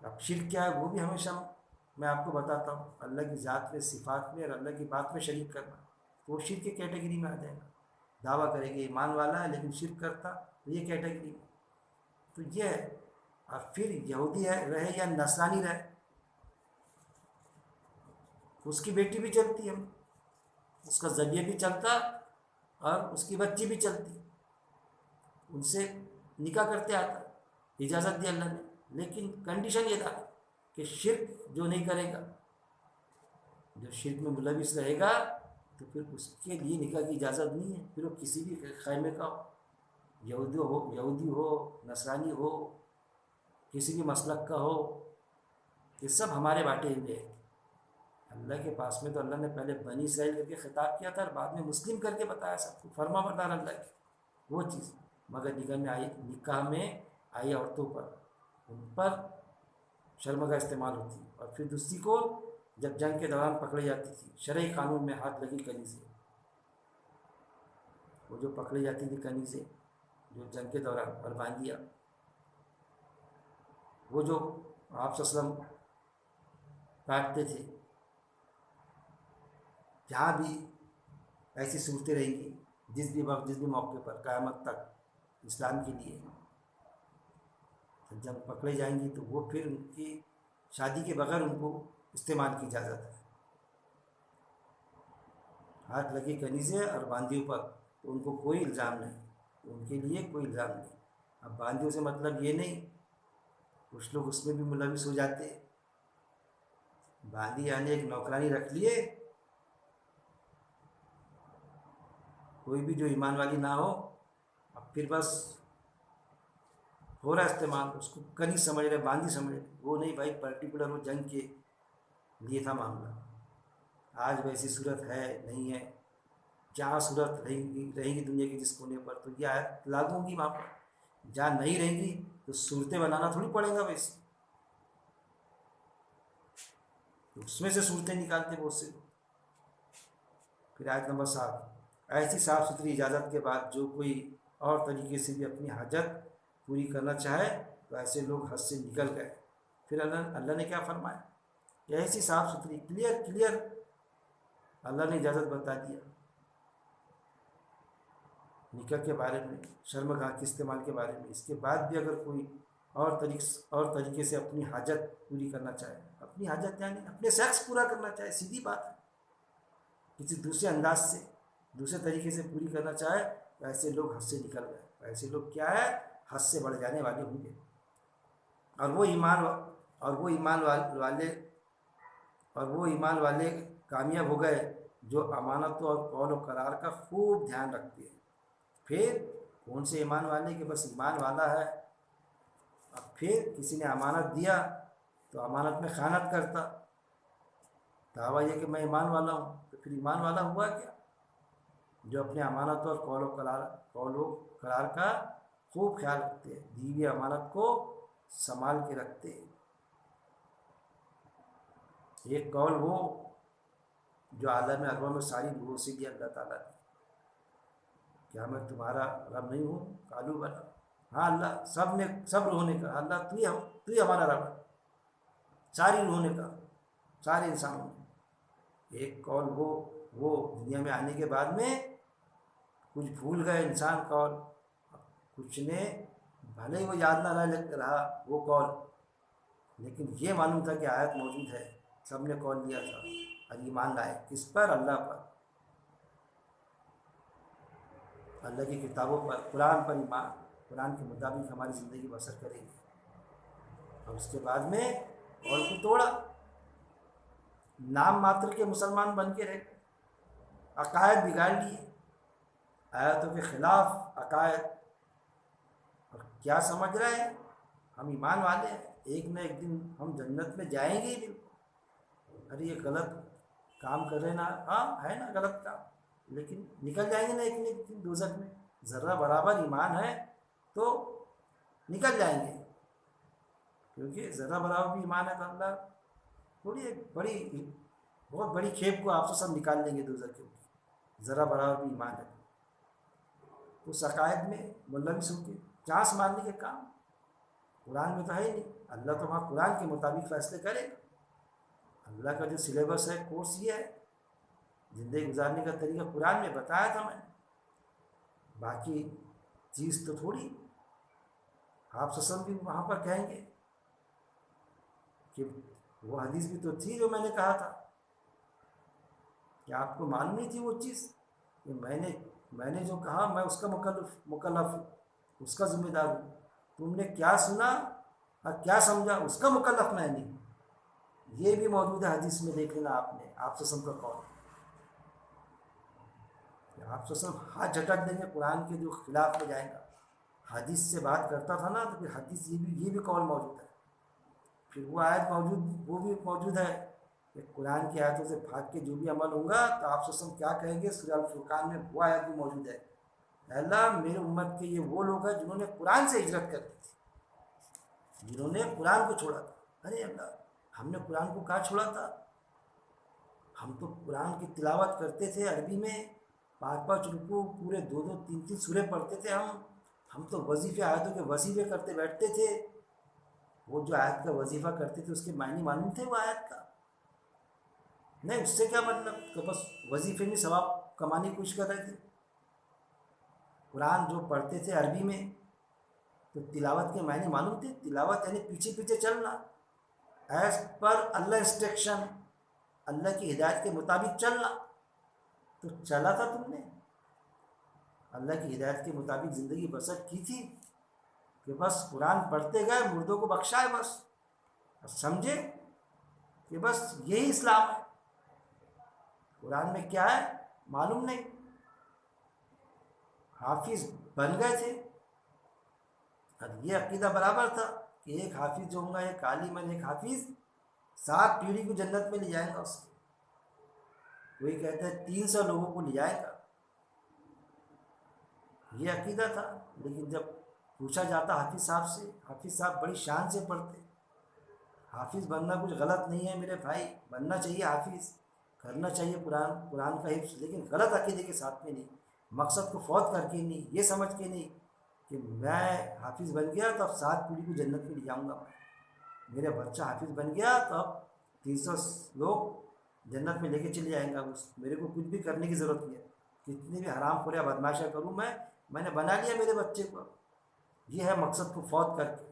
[SPEAKER 1] اب شرک کیا ہے وہ بھی ہمیشہ میں آپ کو بتاتا ہوں، اللہ کی ذات میں، صفات میں اور اللہ کی بات میں شریک کرنا، تو وہ شرک کی کیٹیگری میں آ جائے گا. دعویٰ کرے کہ ایمان والا ہے لیکن شرک کرتا، تو یہ کیٹیگری میں. تو یہ ہے. اور پھر یہودی رہے یا نصرانی رہے، اس کی بیٹی بھی چلتی ہے، اس کا ذریعہ بھی چلتا اور اس کی بچی بھی چلتی، ان سے نکاح کرتے آتا، اجازت دی اللہ نے، لیکن کنڈیشن یہ تھا کہ شرک جو نہیں کرے گا، جو شرک میں ملوث رہے گا تو پھر اس کے لیے نکاح کی اجازت نہیں ہے، پھر وہ کسی بھی خیمے کا ہو، یہودی ہو، نصرانی ہو، کسی بھی مسلک کا ہو، یہ سب ہمارے باٹے ہوئے ہیں۔ اللہ کے پاس میں تو اللہ نے پہلے بنی اسرائیل کر کے خطاب کیا تھا اور بعد میں مسلم کر کے بتایا سب کو، فرما بردار اللہ کی وہ چیز، مگر نکاح میں آئی عورتوں پر، ان پر شرم کا استعمال ہوتی، اور پھر دوسری کو جب جنگ کے دوران پکڑی جاتی تھی، شرعی قانون میں ہاتھ لگی کنیزیں، وہ جو پکڑی جاتی تھی کنیزیں جو جنگ کے دوران، اور باندیا، وہ جو آپ صلی اللہ علیہ وسلم کاٹتے تھے، جہاں بھی ایسی صورتیں رہیں گی، جس بھی وقت، جس بھی موقع پر، قیامت تک اسلام کے لیے جب پکڑے جائیں گی تو وہ پھر ان کی شادی کے بغیر ان کو استعمال کی اجازت ہے۔ ہاتھ لگی کنیزیں اور باندیوں پر تو ان کو کوئی الزام نہیں، ان کے لیے کوئی الزام نہیں۔ اب باندیوں سے مطلب یہ نہیں، کچھ لوگ اس میں بھی ملوث ہو جاتے، باندی یعنی ایک نوکرانی رکھ لیے، کوئی بھی جو ایمان والی نہ ہو، اب پھر بس ہو رہا استعمال، اس کو کنیز سمجھ رہے، باندی سمجھ رہے، وہ نہیں بھائی، پرٹیکولر وہ جنگ کے لیے تھا معاملہ۔ آج ویسی صورت ہے نہیں ہے، جہاں صورت رہیں گی دنیا کے جس کونے پر تو یہ آیت لاگو ہوں گی، وہاں پر جہاں نہیں رہیں گی تو صورتیں بنانا تھوڑی پڑے گا، ویسے اس میں سے صورتیں نکالتے بہت سے۔ پھر آیت نمبر 7، ایسی صاف ستھری اجازت کے بعد جو کوئی اور طریقے سے بھی اپنی حاجت پوری کرنا چاہے تو ایسے لوگ حد سے نکل گئے۔ پھر اللہ نے کیا فرمایا کہ ایسی صاف ستھری کلیئر اللہ نے اجازت بتا دیا نکاح کے بارے میں، شرمگاہ کے استعمال کے بارے میں، اس کے بعد بھی اگر کوئی اور طریقے سے اپنی حاجت پوری کرنا چاہے، اپنی حاجت یعنی اپنے سیکس پورا کرنا چاہے، سیدھی بات ہے، کسی دوسرے انداز سے، دوسرے طریقے سے پوری کرنا چاہے تو ایسے لوگ حد سے نکل گئے، ایسے لوگ کیا ہے، حد سے بڑھ جانے والے ہوں گے، اور وہ ایمان والے کامیاب ہو گئے جو امانتوں اور قول و قرار کا خوب دھیان رکھتے ہیں۔ پھر کون سے ایمان والے کہ بس ایمان والا ہے، اب پھر کسی نے امانت دیا تو امانت میں خیانت کرتا، دعویٰ یہ کہ میں ایمان والا ہوں، تو پھر ایمان والا ہوا کیا؟ جو اپنے امانت اور قول و قرار کا خوب خیال رکھتے ہیں، دی ہوئی امانت کو سنبھال کے رکھتے ہیں۔ ایک قول وہ جو عالم ارواح میں ساری روحوں سے بھی اللہ تعالیٰ نے، کیا میں تمہارا رب نہیں ہوں؟ قالوا بلی، ہاں اللہ، سب روحوں نے کہا اللہ تو ہی ہمارا رب ہے، ساری روحوں نے کہا، سارے انسانوں نے۔ ایک قول وہ دنیا میں آنے کے بعد میں کچھ بھول گئے انسان قول، کچھ نے بھلے ہی وہ یاد نہ رہا وہ قول، لیکن یہ معلوم تھا کہ آیت موجود ہے، سب نے قول لیا تھا اور ایمان لائے، کس پر؟ اللہ پر، اللہ کی کتابوں پر، قرآن پر ایمان، قرآن کے مطابق ہماری زندگی بسر کریں گے۔ اور اس کے بعد میں قول کو توڑا، نام ماتر کے مسلمان بن کے رہے، عقائد بگاڑ لیے، آیتوں کے خلاف عقائد، اور کیا سمجھ رہے ہیں ہم ایمان والے ہیں، ایک نہ ایک دن ہم جنت میں جائیں گے ہی بالکل، ارے یہ غلط کام کر رہے نا، ہاں ہے نا غلط کام، لیکن نکل جائیں گے نا ایک نہ ایک دن دوزخ میں، ذرہ برابر ایمان ہے تو نکل جائیں گے، کیونکہ ذرہ برابر بھی ایمان ہے تو اللہ تھوڑی ایک بہت بڑی کھیپ کو آپ سے سب نکال لیں گے دوزخ کے، ذرہ برابر بھی ایمان ہے تو اس عقائد میں ملوث ہو کے چانس مارنے کے کام قرآن میں تو ہے ہی نہیں۔ اللہ تو وہاں قرآن کے مطابق فیصلے کرے گا، اللہ کا جو سلیبس ہے، کورس یہ ہے، زندگی گزارنے کا طریقہ قرآن میں بتایا تھا میں نے، باقی چیز تو تھوڑی آپ سسم بھی وہاں پر کہیں گے کہ وہ حدیث بھی تو تھی جو میں نے کہا تھا، کیا آپ کو معلوم نہیں تھی وہ چیز کہ میں نے جو کہا میں اس کا مکلف ہوں، اس کا ذمہ دار ہوں، تم نے کیا سنا اور کیا سمجھا اس کا مکلف میں نہیں. یہ بھی موجود ہے حدیث میں، دیکھ لینا آپ نے آپ وسلم کا قول کہ آپ وسلم ہاتھ جھٹک دیں گے قرآن کے جو خلاف میں جائے گا. حدیث سے بات کرتا تھا نا، تو پھر حدیث یہ بھی قول موجود ہے. پھر وہ آیت وہ بھی موجود ہے کہ قرآن کی آیتوں سے بھاگ کے جو بھی عمل ہوگا تو آپ وسلم کیا کہیں گے. سورہ الفرقان میں وہ آیت بھی موجود ہے، اے اللہ میرے امت کے یہ وہ لوگ ہیں جنہوں نے قرآن سے ہجرت کر دی تھی، جنہوں نے قرآن کو چھوڑا تھا. ارے اللہ ہم نے قرآن کو کہاں چھوڑا تھا؟ ہم تو قرآن کی تلاوت کرتے تھے عربی میں، 5 5 رکوع پورے 2 2 3 3 سورے پڑھتے تھے. ہم تو وظیفے آیتوں کے وظیفے کرتے بیٹھتے تھے. وہ جو آیت کا وظیفہ کرتے تھے اس کے معنی معلوم تھے وہ آیت کا؟ نہیں. اس سے کیا مطلب کہ بس وظیفے میں ثواب کمانے کی کوشش کر رہے تھے. قرآن جو پڑھتے تھے عربی میں تو تلاوت کے معنی معلوم تھے. تلاوت یعنی پیچھے پیچھے چلنا، ایز پر اللہ انسٹرکشن، اللہ کی ہدایت کے مطابق چلنا. تو چلا تھا تم نے؟ اللہ کی ہدایت کے مطابق زندگی بسر کی تھی کہ بس قرآن پڑھتے گئے، مردوں کو بخشائے بس، سمجھے کہ بس یہی اسلام ہے؟ قرآن میں کیا ہے معلوم نہیں. حافظ بن گئے تھے اور یہ عقیدہ برابر تھا کہ ایک حافظ جو ہوگا، ایک عالم ہے، ایک حافظ 7 پیڑھی کو جنت میں لے جائے گا. اس کے کوئی کہتا ہے 300 لوگوں کو لے جائے گا. یہ عقیدہ تھا. لیکن جب پوچھا جاتا حافظ صاحب سے، حافظ صاحب بڑی شان سے پڑھتے. حافظ بننا کچھ غلط نہیں ہے میرے بھائی، بننا چاہیے حافظ، کرنا چاہیے قرآن کا حفظ، لیکن غلط عقیدے کے ساتھ میں نہیں. مقصد کو فوت کر کے نہیں، یہ سمجھ کے نہیں کہ میں حافظ بن گیا تو اب 7 پیڑھی کو جنت میں لے جاؤں گا. میرا بچہ حافظ بن گیا تو اب 300 لوگ جنت میں لے کے چلے جائیں گا. میرے کو کچھ بھی کرنے کی ضرورت نہیں ہے. کتنی بھی حرام خور یا بدماشیاں کروں میں نے بنا لیا میرے بچے کو. یہ ہے مقصد کو فوت کر کے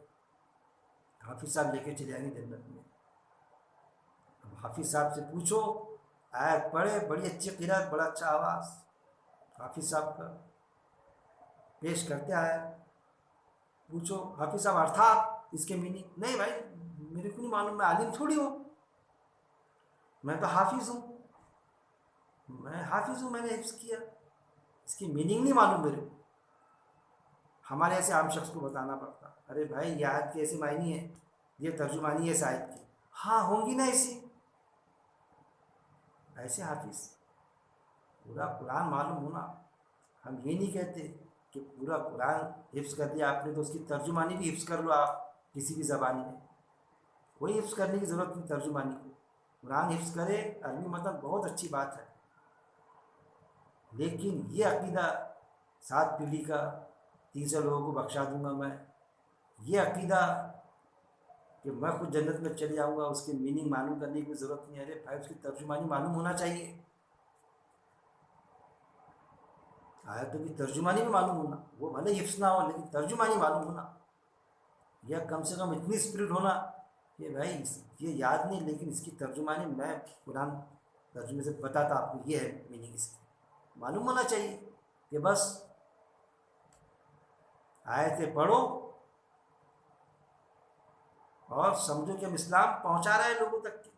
[SPEAKER 1] حافظ صاحب لے کے چلے جائیں گے جنت میں. اب حافظ صاحب سے پوچھو، آیت پڑھے، بڑی اچھی قرات، بڑا اچھا آواز حافظ صاحب کا پیش کرتے آیا. پوچھو حافظ صاحب ارتھات اس کے میننگ، نہیں بھائی میرے کو نہیں معلوم، میں عالم تھوڑی ہوں، میں تو حافظ ہوں، میں نے حفظ کیا، اس کی میننگ نہیں معلوم میرے کو. ہمارے ایسے عام شخص کو بتانا پڑتا، ارے بھائی یہ آیت کی ایسے معنی ہے، یہ ترجمانی ہے اس آیت کی. ہاں ہوں گی نا ایسی. ایسے حافظ پورا قرآن معلوم ہونا. ہم یہ نہیں کہتے کہ پورا قرآن حفظ کر دیا آپ نے تو اس کی ترجمانی بھی حفظ کر لو آپ کسی بھی زبان میں. کوئی حفظ کرنے کی ضرورت نہیں ترجمانی کو. قرآن حفظ کرے عربی مطلب بہت اچھی بات ہے، لیکن یہ عقیدہ 7 پیڑھی کا 300 لوگوں کو بخشا دوں گا میں، یہ عقیدہ کہ میں خود جنت میں چلے جاؤں گا، اس کے میننگ معلوم کرنے کی ضرورت نہیں ہے. ارے بھائی اس کی ترجمانی معلوم ہونا چاہیے، آیتوں کی ترجمانی بھی معلوم ہونا. وہ بھلے حفظ نہ ہو لیکن ترجمانی معلوم ہونا، یا کم سے کم اتنی اسپرٹ ہونا کہ بھائی یہ یاد نہیں لیکن اس کی ترجمانی میں قرآن ترجمے سے بتاتا آپ کو، یہ ہے میننگ اس کی. معلوم ہونا چاہیے کہ بس آیتیں پڑھو اور سمجھو کہ ہم اسلام پہنچا رہے ہیں لوگوں تک کی،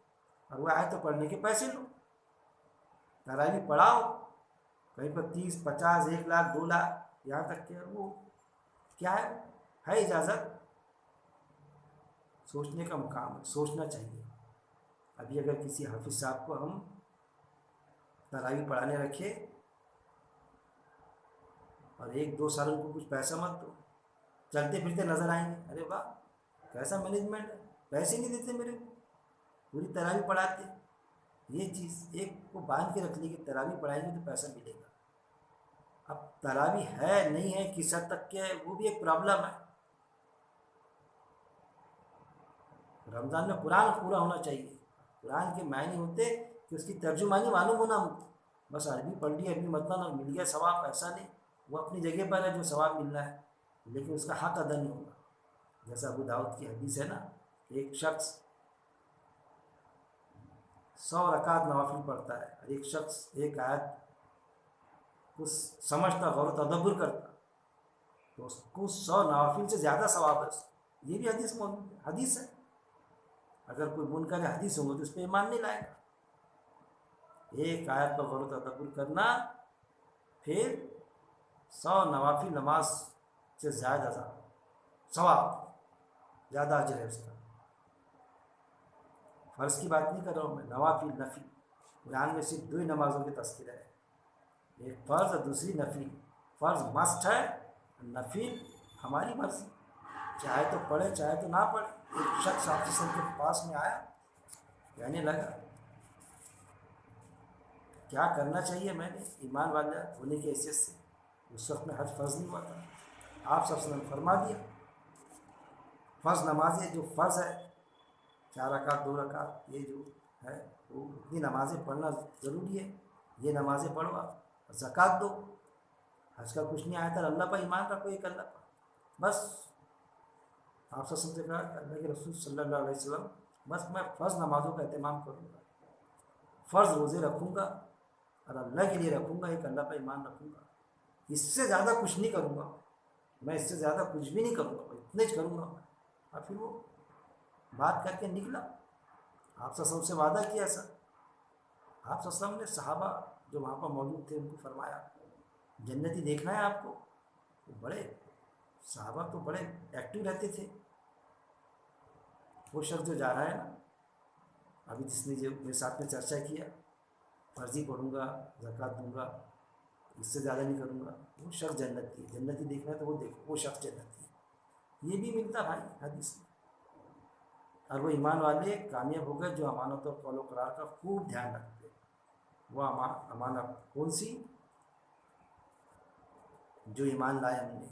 [SPEAKER 1] اور وہ آیتیں پڑھنے کے پیسے لو. تراویح پڑھاؤ کہیں پر 30 50 1 لاکھ 2 لاکھ، یہاں تک کہ وہ کیا ہے اجازت. سوچنے کا مقام ہے، سوچنا چاہیے. ابھی اگر کسی حافظ صاحب کو ہم تراویح پڑھانے رکھے اور 1 2 سال ان کو کچھ پیسہ مت دو، چلتے پھرتے نظر آئیں گے، ارے واہ کیسا مینجمنٹ ہے، پیسے نہیں دیتے میرے کو، پوری تراویح پڑھاتے. یہ چیز ایک کو باندھ کے رکھ لی کہ تراویح پڑھائیں گے تو پیسہ ملے گا. اب تراویح ہے نہیں ہے کس حد تک کے وہ بھی ایک پرابلم ہے. رمضان میں قرآن پورا ہونا چاہیے. قرآن کے معنی ہوتے کہ اس کی ترجمانی معلوم ہونا ہم کو. بس عربی پڑھ لی عربی مطلب نہ مل گیا ثواب، ایسا نہیں. وہ اپنی جگہ پر ہے جو ثواب ملنا ہے، لیکن اس کا حق ادا نہیں ہوگا. جیسا ابو داؤد کی حدیث ہے نا، ایک شخص 100 رکعت نوافل پڑھتا ہے اور ایک شخص ایک آیت کو سمجھتا غور و تدبر کرتا تو اس کو 100 نوافل سے زیادہ ثواب ہے. یہ بھی حدیث موجود ہے، حدیث ہے. اگر کوئی منکر حدیث ہوں گے تو اس پہ ایمان نہیں لائے گا. ایک آیت پر غور و تدبر کرنا پھر 100 نوافل نماز سے زیادہ ثواب، زیادہ اجر ہے اس کا. فرض کی بات نہیں کر رہا ہوں میں، نوافل نفل. قرآن میں صرف 2 ہی نمازوں کے تذکرہ ہے، ایک فرض اور دوسری نفل. فرض مسٹ ہے، نفل ہماری مرضی، چاہے تو پڑھے چاہے تو نہ پڑھے. ایک شخص آپ کے پاس میں آیا، کہنے لگا کیا کرنا چاہیے میں نے ایمان والا ہونے کی حیثیت سے. اس وقت میں حج فرض نہیں ہوا تھا. آپ صلی اللہ علیہ وسلم فرما دیا فرض نمازیں جو فرض ہے 4 رکعت 2 رکعت یہ جو ہے وہ اتنی نمازیں پڑھنا ضروری ہے. یہ نمازیں پڑھو، آپ زکوٰۃ دو. حج کا کچھ نہیں آیا تھا، اللہ پر ایمان رکھو ایک اللہ پر. بس آپ صلی اللہ علیہ وسلم سے کہا کہ اللہ کے رسول صلی اللہ علیہ وسلم بس میں فرض نمازوں کا اہتمام کروں گا، فرض روزے رکھوں گا اور اللہ کے لیے رکھوں گا، ایک اللہ پر ایمان رکھوں گا. اس سے زیادہ کچھ نہیں کروں گا میں، اس سے زیادہ کچھ بھی نہیں کروں گا، اتنے ہی کروں گا میں. اور پھر وہ بات کر کے نکلا. آپ صلی اللہ علیہ وسلم سے وعدہ کیا سر. آپ صلی اللہ علیہ وسلم نے صحابہ جو وہاں پر موجود تھے ان کو فرمایا جنتی دیکھنا ہے آپ کو. بڑے صحابہ تو بڑے ایکٹیو رہتے تھے. وہ شخص جو جا رہا ہے نا ابھی جس نے جو میرے ساتھ میں چرچا کیا، فرضی پڑھوں گا زکوٰۃ دوں گا اس سے زیادہ نہیں کروں گا، وہ شخص جنتی. جنتی دیکھنا ہے تو وہ دیکھو، وہ شخص جنتی. یہ بھی ملتا بھائی حدیث میں. اور وہ ایمان والے کامیاب ہو گئے جو امانت اور قول و قرار کا خوب دھیان رکھتے. وہ امانت کون سی؟ جو ایمان لائے ہم نے،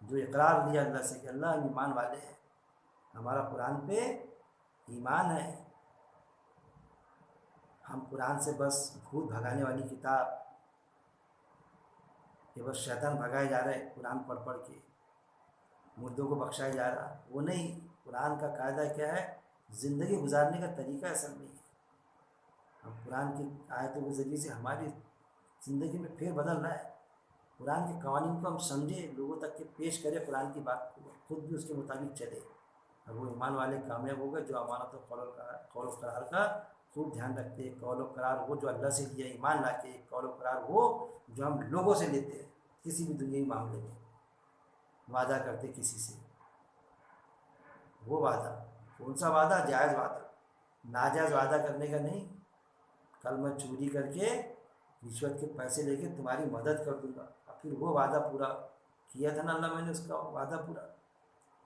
[SPEAKER 1] جو اقرار دیا اللہ سے کہ اللہ ہم ایمان والے ہیں، ہمارا قرآن پہ ایمان ہے، ہم قرآن سے بس بھوت بھگانے والی کتاب کہ بس شیطان بھگائے جا رہے قرآن پڑھ پڑھ کے، مردوں کو بخشایا جا رہا، وہ نہیں. قرآن کا قاعدہ کیا ہے؟ زندگی گزارنے کا طریقہ اصل نہیں ہے. ہم قرآن کی آیتوں کے ذریعے سے ہماری زندگی میں پھر بدل رہا ہے. قرآن کے قوانین کو ہم سمجھے، لوگوں تک کے پیش کرے قرآن کی بات کو، خود بھی اس کے مطابق چلے. اور وہ ایمان والے کامیاب ہو گئے جو امانت و قول و قرار کا خوب دھیان رکھتے ہیں. قول و قرار وہ جو اللہ سے لیا ایمان لا کے، قول و قرار وہ جو ہم لوگوں سے لیتے ہیں کسی بھی دنیاوی معاملے میں وعدہ کرتے کسی سے. وہ وعدہ کون سا وعدہ؟ جائز وعدہ، ناجائز وعدہ کرنے کا نہیں. کل میں چوری کر کے رشوت کے پیسے لے کے تمہاری مدد کر دوں گا، اور پھر وہ وعدہ پورا کیا تھا نا اللہ، میں نے اس کا وعدہ پورا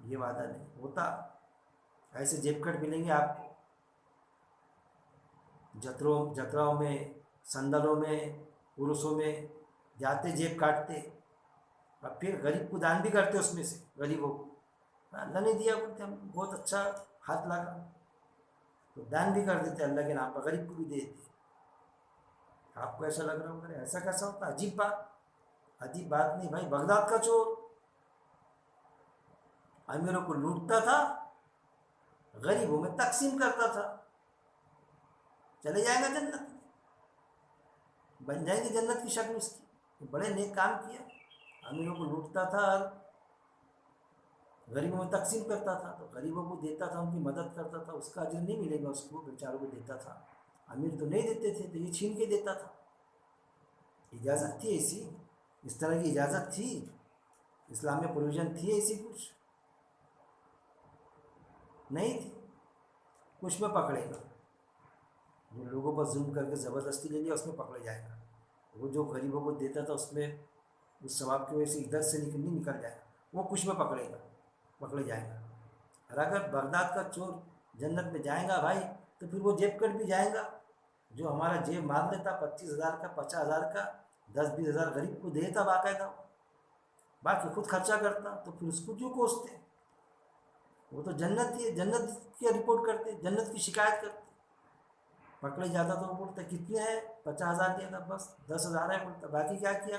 [SPEAKER 1] یہ وعدہ نہیں ہوتا. ایسے جیب کٹ ملیں گے آپ کو جتراؤں میں، سندلوں میں، عرسوں میں جاتے جیب کاٹتے اور پھر غریب کو دان بھی کرتے اس میں سے. غریبوں کو اللہ نے دیا بولتے ہم بہت اچھا ہاتھ لگا تو دان بھی کر دیتے اللہ کے نام پر، غریب کو بھی دے دیتے. آپ کو ایسا لگ رہا ہوگا ایسا کیسا ہوتا؟ عجیب بات. عجیب بات نہیں بھائی. بغداد کا چور امیروں کو لوٹتا تھا، غریبوں میں تقسیم کرتا تھا. چلے جائے گا جنت، بن جائے گی جنت کی شکل اس کی. بڑے نیک کام کیا، امیروں کو لوٹتا تھا اور غریبوں میں تقسیم کرتا تھا. تو غریبوں کو دیتا تھا، ان کی مدد کرتا تھا، اس کا اجر نہیں ملے گا اس کو، بیچاروں کو دیتا تھا. امیر تو نہیں دیتے تھے تو یہ چھین کے دیتا تھا. اجازت تھی ایسی؟ اس طرح کی اجازت تھی؟ اسلام میں پروویژن تھی ایسی؟ کچھ نہیں تھی. کچھ میں پکڑے گا، جو لوگوں پر ظلم کر کے زبردستی لے لیا اس میں پکڑے جائے گا. وہ جو غریبوں کو دیتا تھا اس میں اس ثواب کی وجہ سے ادھر سے نہیں نکل جائے گا، وہ کچھ میں پکڑے گا، پکڑے جائے گا. اور اگر بغداد کا چور جنت میں جائے گا بھائی تو پھر وہ جیب کٹ بھی جائے گا. جو ہمارا جیب مار لیتا 25,000 کا، 50,000 کا، 10-20,000 غریب کو دیتا باقاعدہ، باقی خود خرچہ کرتا، تو پھر اس کو کیوں کوستے؟ وہ تو جنت ہی ہے، جنت کی رپورٹ کرتے، جنت کی شکایت کرتے. پکڑے جاتا تو وہ بولتا کتنے ہیں؟ 50,000 دیا تھا، بس 10,000 ہے بولتا. باقی کیا کیا؟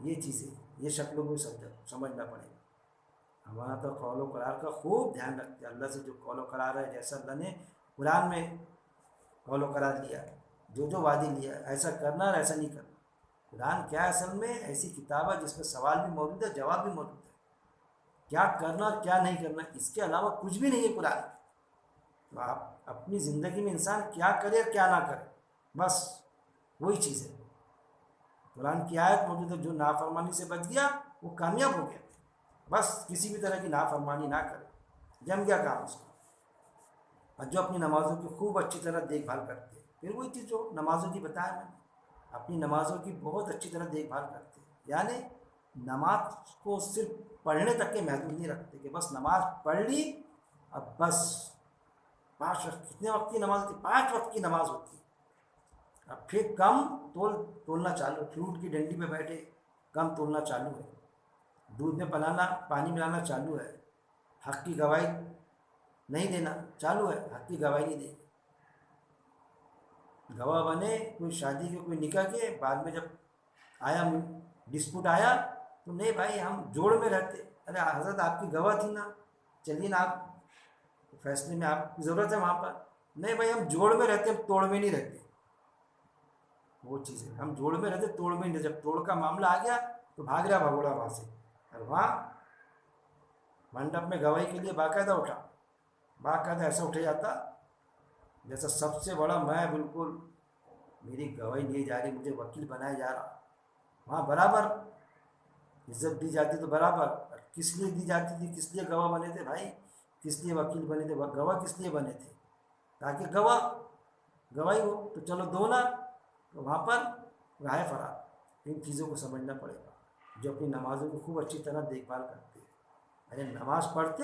[SPEAKER 1] یہ چیزیں، یہ شکلوں کو سمجھنا پڑے گا. ہمارا تو قول و قرار کا خوب دھیان رکھتے ہیں. اللہ سے جو قول و قرار ہے، جیسا اللہ نے قرآن میں قول و قرار لیا، جو وعدے لیا، ایسا کرنا اور ایسا نہیں کرنا. قرآن کیا ہے؟ اصل میں ایسی کتاب ہے جس میں سوال بھی موجود ہے، جواب بھی موجود ہے. کیا کرنا اور کیا نہیں کرنا، اس کے علاوہ کچھ بھی نہیں ہے قرآن. تو آپ اپنی زندگی میں انسان کیا کرے اور کیا نہ کرے، بس وہی چیز ہے. قرآن کی آیت موجود ہے، جو نافرمانی سے بچ گیا وہ کامیاب ہو گیا. بس کسی بھی طرح کی نافرمانی نہ کرے، جم گیا کام اس کو. اور جو اپنی نمازوں کی خوب اچھی طرح دیکھ بھال کرتے ہیں، پھر وہی چیز جو نمازوں کی بتایا میں نے، اپنی نمازوں کی بہت اچھی طرح دیکھ بھال کرتے ہیں. یعنی نماز کو صرف پڑھنے تک کے محدود نہیں رکھتے کہ بس نماز پڑھ لی اب بس. 5 وقت، کتنے وقت کی نماز ہوتی؟ 5 وقت کی نماز ہوتی ہے. اب پھر کم تولنا چالو، فروٹ کی ڈنڈی پہ بیٹھے کم تولنا چالو ہے، دودھ میں پلانا، پانی ملانا چالو ہے، حق کی گواہی نہیں دینا چالو ہے، حق کی گواہی نہیں دے. گواہ بنے کوئی شادی کے، کوئی نکاح کے، بعد میں جب آیا ڈسپوٹ آیا تو نہیں بھائی ہم جوڑ میں رہتے. ارے حضرت آپ کی گواہ تھی نا، چلیے نا، آپ فیصلے میں آپ کی ضرورت ہے وہاں پر. نہیں بھائی ہم جوڑ میں رہتے، ہم توڑ میں نہیں رہتے. وہ چیز ہے، ہم جوڑ میں رہتے، توڑ میں نہیں رہتے. جب توڑ کا معاملہ آ گیا تو بھاگ رہا بھگوڑا وہاں سے. اور وہاں منڈپ میں گواہی کے لیے باقاعدہ ایسا اٹھے جاتا جیسا سب سے بڑا میں، بالکل میری گواہی نہیں جا رہی، مجھے وکیل بنایا جا رہا. وہاں برابر عزت دی جاتی تو برابر. کس لیے دی جاتی تھی؟ کس لیے گواہ بنے تھے بھائی؟ کس لیے وکیل بنے تھے؟ گواہ کس لیے بنے تھے؟ تاکہ گواہی ہو. تو چلو دو نا، تو وہاں پر رائے فرار. ان چیزوں کو سمجھنا پڑے گا. جو اپنی نمازوں کی خوب اچھی طرح دیکھ بھال کرتے ہیں، ارے نماز پڑھتے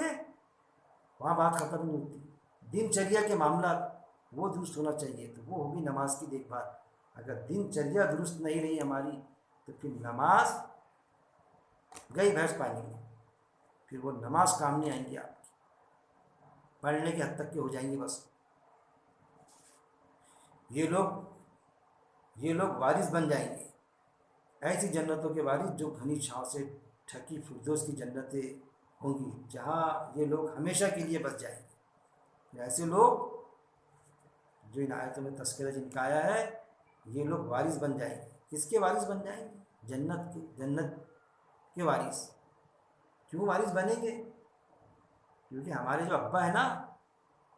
[SPEAKER 1] وہاں بات ختم نہیں ہوتی. دن چریا کے معاملات وہ درست ہونا چاہیے، تو وہ ہوگی نماز کی دیکھ بھال. اگر دن چریا درست نہیں رہی ہماری تو پھر نماز گئی بھینس پانی میں. پھر وہ نماز کام نہیں آئیں گی آپ کی، پڑھنے کے حد تک کے ہو جائیں گے بس. یہ لوگ وارث بن جائیں گے، ایسی جنتوں کے وارث جو گھنی چھاؤں سے ڈھکی فردوس کی جنتیں ہوں گی، جہاں یہ لوگ ہمیشہ کے لیے بس جائیں گے. ایسے لوگ جو ان آیتوں میں تذکرہ جن کا آیا ہے، یہ لوگ وارث بن جائیں گے. کس کے وارث بن جائیں گے؟ جنت کے وارث. کیوں وارث بنیں گے؟ کیونکہ ہمارے جو ابا ہے نا،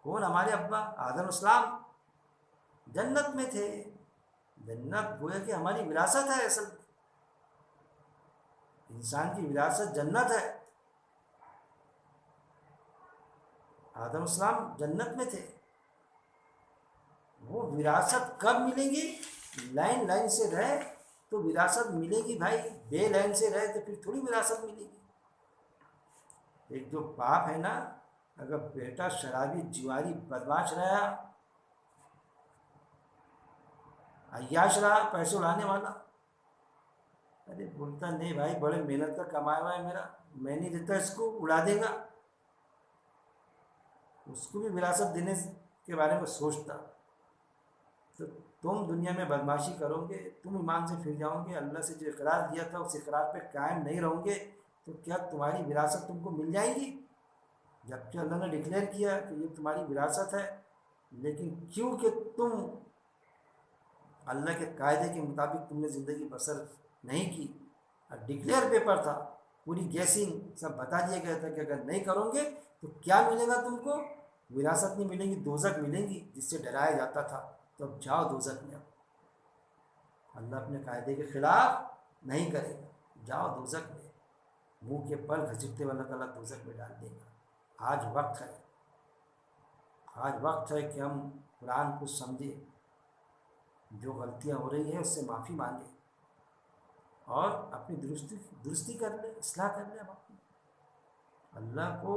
[SPEAKER 1] کون ہمارے ابا؟ آدم اسلام جنت میں تھے. جنت گویا کہ ہماری وراثت ہے. اصل انسان کی وراثت جنت ہے. آدم اسلام جنت میں تھے. وہ وراثت کب ملے گی؟ لائن سے رہے تو وراثت ملے گی بھائی. بے لائن سے رہے تو پھر تھوڑی وراثت ملے گی. ایک جو باپ ہے نا، اگر بیٹا شرابی، جواری، بدماش رہا، عیاش رہا، پیسے اڑانے والا، ارے بولتا نہیں بھائی بڑے محنت کا کمایا ہوا ہے میرا، میں نہیں دیتا اس کو، اڑا دے گا. اس کو بھی وراثت دینے کے بارے میں سوچتا. تو تم دنیا میں بدماشی کرو گے، تم ایمان سے پھر جاؤ گے، اللہ سے جو اقرار دیا تھا اس اقرار پہ قائم نہیں رہو گے، تو کیا تمہاری وراثت تم کو مل جائے گی؟ جبکہ اللہ نے ڈکلیئر کیا کہ یہ تمہاری وراثت ہے. لیکن کیونکہ تم اللہ کے قاعدے کے مطابق تم نے زندگی بسر نہیں کی، اور ڈکلیئر پیپر تھا، پوری گیسنگ سب بتا دیا گیا تھا کہ اگر نہیں کرو گے تو کیا ملے گا تم کو؟ وراثت نہیں ملے گی، دوزخ ملیں گی، جس سے ڈرایا جاتا تھا. تو اب جاؤ دوزخ میں. اللہ اپنے قاعدے کے خلاف نہیں کرے گا، جاؤ دوزخ میں. منہ کے پل گھسیٹتے والا اللہ تعالیٰ دوزخ میں ڈال دے گا. آج وقت ہے کہ ہم قرآن کو سمجھیں، جو غلطیاں ہو رہی ہیں اس سے معافی مانگیں اور اپنی درستی کر لیں، اصلاح کر لیں. اللہ کو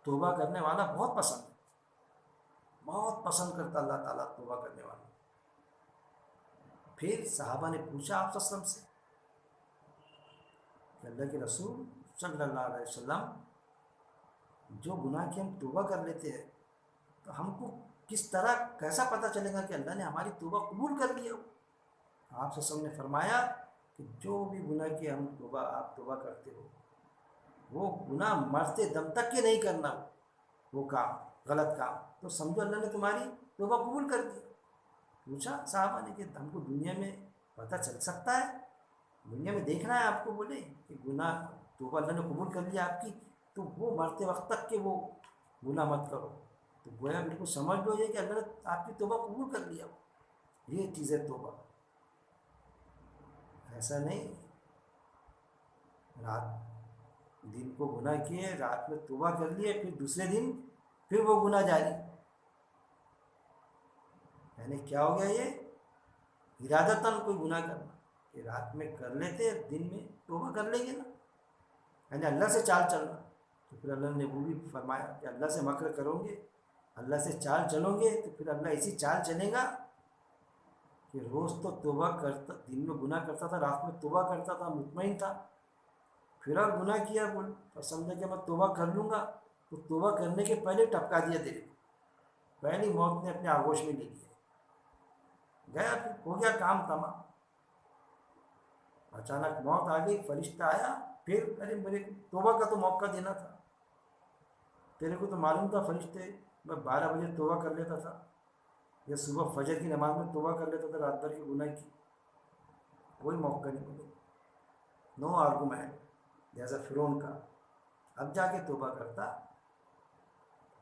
[SPEAKER 1] توبہ کرنے والا بہت پسند کرتا اللہ تعالیٰ توبہ کرنے والا. پھر صحابہ نے پوچھا آپ صلی اللہ علیہ وسلم سے کہ اللہ کے رسول صلی اللہ علیہ وسلم، جو گناہ کی ہم توبہ کر لیتے ہیں تو ہم کو کس طرح کیسا پتہ چلے گا کہ اللہ نے ہماری توبہ قبول کر لیا ہو؟ آپ سے نے فرمایا کہ جو بھی گناہ کی آپ توبہ کرتے ہو وہ گناہ مرتے دم تک کے نہیں کرنا وہ کام غلط کام، تو سمجھو اللہ نے تمہاری توبہ قبول کر دی۔ پوچھا صحابہ نے کہ ہم کو دنیا میں پتہ چل سکتا ہے، دنیا میں دیکھنا ہے آپ کو، بولے کہ گناہ توبہ اللہ نے قبول کر لیا آپ کی، تو وہ مرتے وقت تک کہ وہ گناہ مت کرو۔ تو گویا بالکل سمجھ لو یہ کہ اللہ نے آپ کی توبہ قبول کر لیا، یہ چیز ہے توبہ۔ ایسا نہیں رات دن کو گناہ کیے، رات میں توبہ کر لیے، پھر دوسرے دن پھر وہ گناہ جاری، یعنی کیا ہو گیا؟ یہ ارادتاً کوئی گناہ کرنا کہ رات میں کر لیتے دن میں توبہ کر لیں گے نا، یعنی اللہ سے چال چلنا۔ تو پھر اللہ نے وہ بھی فرمایا کہ اللہ سے مکر کرو گے، اللہ سے چال چلو گے تو پھر اللہ ایسی چال چلے گا کہ روز تو توبہ کرتا، دن میں گناہ کرتا تھا، رات میں توبہ کرتا تھا، مطمئن تھا، پھر اور گناہ کیا، بول اور سمجھا کہ میں توبہ کر لوں گا، تو توبہ کرنے کے پہلے ٹپکا دیا تیرے کو، پہلی موت نے اپنے آغوش میں لے لیا، گیا، پھر ہو گیا کام تمام۔ اچانک موت آ گئی، فرشتہ آیا، پھر ارے میرے توبہ کا تو موقع دینا تھا، تیرے کو تو معلوم تھا فرشتے میں 12 بجے توبہ کر لیتا تھا، یا صبح فجر کی نماز میں توبہ کر لیتا تھا رات بھر کے گناہ کی، کوئی موقع نہیں ملے، نو آرگومنٹ جیسا فرعون کا، اب جا کے توبہ کرتا